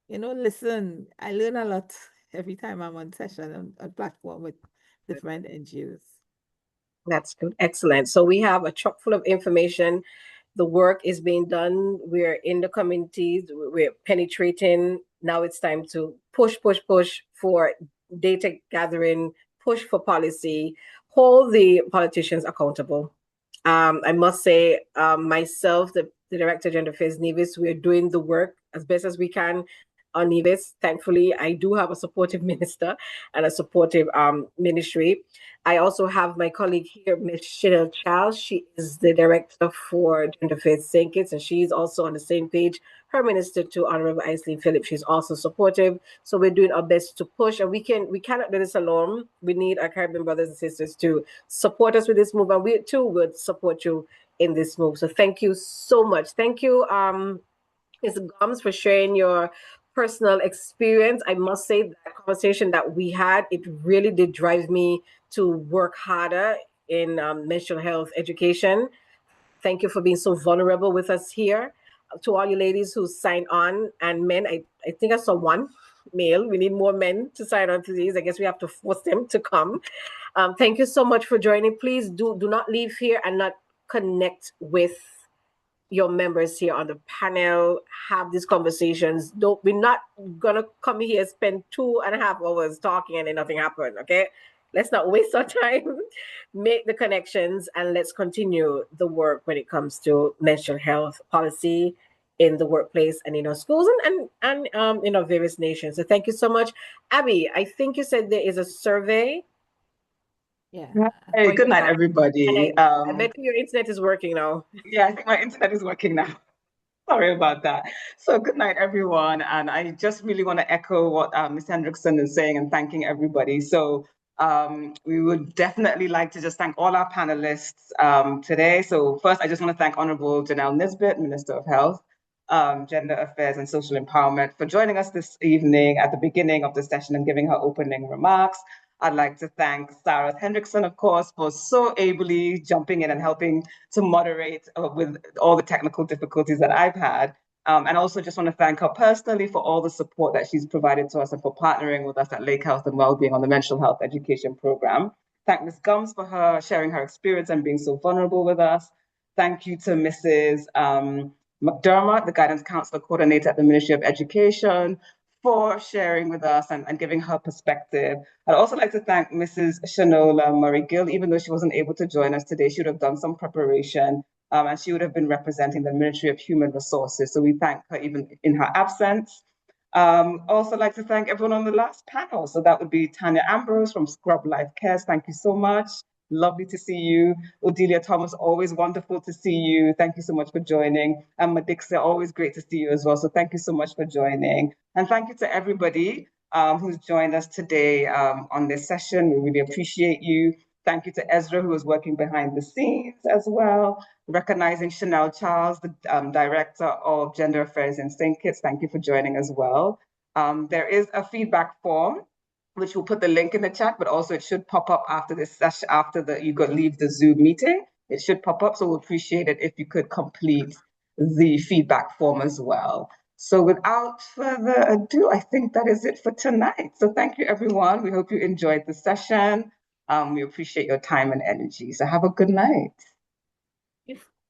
listen. I learn a lot every time I'm on session on platform with different NGOs. That's good. Excellent. So we have a chock full of information. The work is being done. We're in the communities. We're penetrating. Now it's time to push for data gathering, push for policy, hold the politicians accountable. I must say, myself, the Director of Gender Affairs, Nevis, we're doing the work as best as we can on Nevis. Thankfully, I do have a supportive minister and a supportive ministry. I also have my colleague here, Ms. Chanel Charles. She is the Director for Gender Affairs St. Kitts, and she's also on the same page. Her minister to Honorable Aislinn Phillips, she's also supportive. So we're doing our best to push, and we cannot do this alone. We need our Caribbean brothers and sisters to support us with this move, and we too would support you in this move. So thank you so much. Thank you, Ms. Gomes, for sharing your personal experience. I must say that conversation that we had, it really did drive me to work harder in menstrual health education. Thank you for being so vulnerable with us here. To all you ladies who signed on, and men, I think I saw one male. We need more men to sign on to these. I guess we have to force them to come. Thank you so much for joining. Please do not leave here and not connect with your members here on the panel, have these conversations. We're not gonna come here, spend 2.5 hours talking and then nothing happened. Okay, let's not waste our time. Make the connections and let's continue the work when it comes to menstrual health policy in the workplace and in our schools and in our various nations. So thank you so much. Abby, I think you said there is a survey. Yeah. Hey, good night, And everybody. I bet your internet is working now. Yeah, I think my internet is working now. Sorry about that. So good night, everyone. And I just really want to echo what Ms. Hendrickson is saying and thanking everybody. So we would definitely like to just thank all our panelists today. So first, I just want to thank Honorable Janelle Nisbet, Minister of Health, Gender Affairs and Social Empowerment, for joining us this evening at the beginning of the session and giving her opening remarks. I'd like to thank Sarah Hendrickson, of course, for so ably jumping in and helping to moderate with all the technical difficulties that I've had. And also just want to thank her personally for all the support that she's provided to us and for partnering with us at Lake Health and Wellbeing on the menstrual health education program. Thank Ms. Gomes for her sharing her experience and being so vulnerable with us. Thank you to Mrs. McDermott, the Guidance Counsellor Coordinator at the Ministry of Education, for sharing with us and giving her perspective. I'd also like to thank Mrs. Shanola Murray-Gill. Even though she wasn't able to join us today, she would have done some preparation and she would have been representing the Ministry of Human Resources. So we thank her even in her absence. Also like to thank everyone on the last panel. So that would be Tanya Ambrose from Scrub Life Cares. Thank you so much. Lovely to see you. Odelia Thomas, always wonderful to see you. Thank you so much for joining. And Madixia, always great to see you as well. So thank you so much for joining. And thank you to everybody who's joined us today on this session. We really appreciate you. Thank you to Ezra, who is working behind the scenes as well. Recognizing Chanel Charles, the Director of Gender Affairs in St. Kitts. Thank you for joining as well. There is a feedback form, which we'll put the link in the chat, but also it should pop up after this session, after you leave the Zoom meeting. It should pop up, so we'll appreciate it if you could complete the feedback form as well. So without further ado, I think that is it for tonight. So thank you, everyone. We hope you enjoyed the session. We appreciate your time and energy. So have a good night.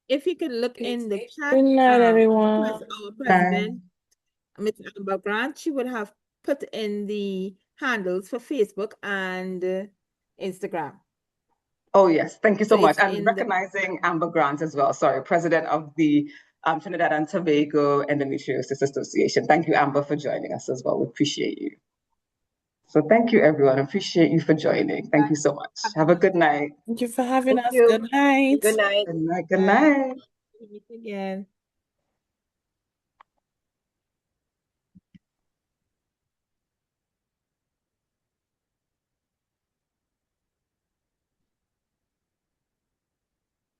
If you could look in the chat, Good night, everyone. our president, Ms. Amber Grant, she would have put in the handles for Facebook and Instagram. Oh, yes. Thank you so So much. it's And in the recognizing Amber Grant as well. Sorry, president of the Trinidad and Tobago Endometriosis Association. Thank you, Amber, for joining us as well. We appreciate you. So thank you, everyone. Appreciate you for joining. Thank you so much. Have a good night. Thank you for having Thank us. you. Good night. Good night. Good night. Good Bye. night. Meet again.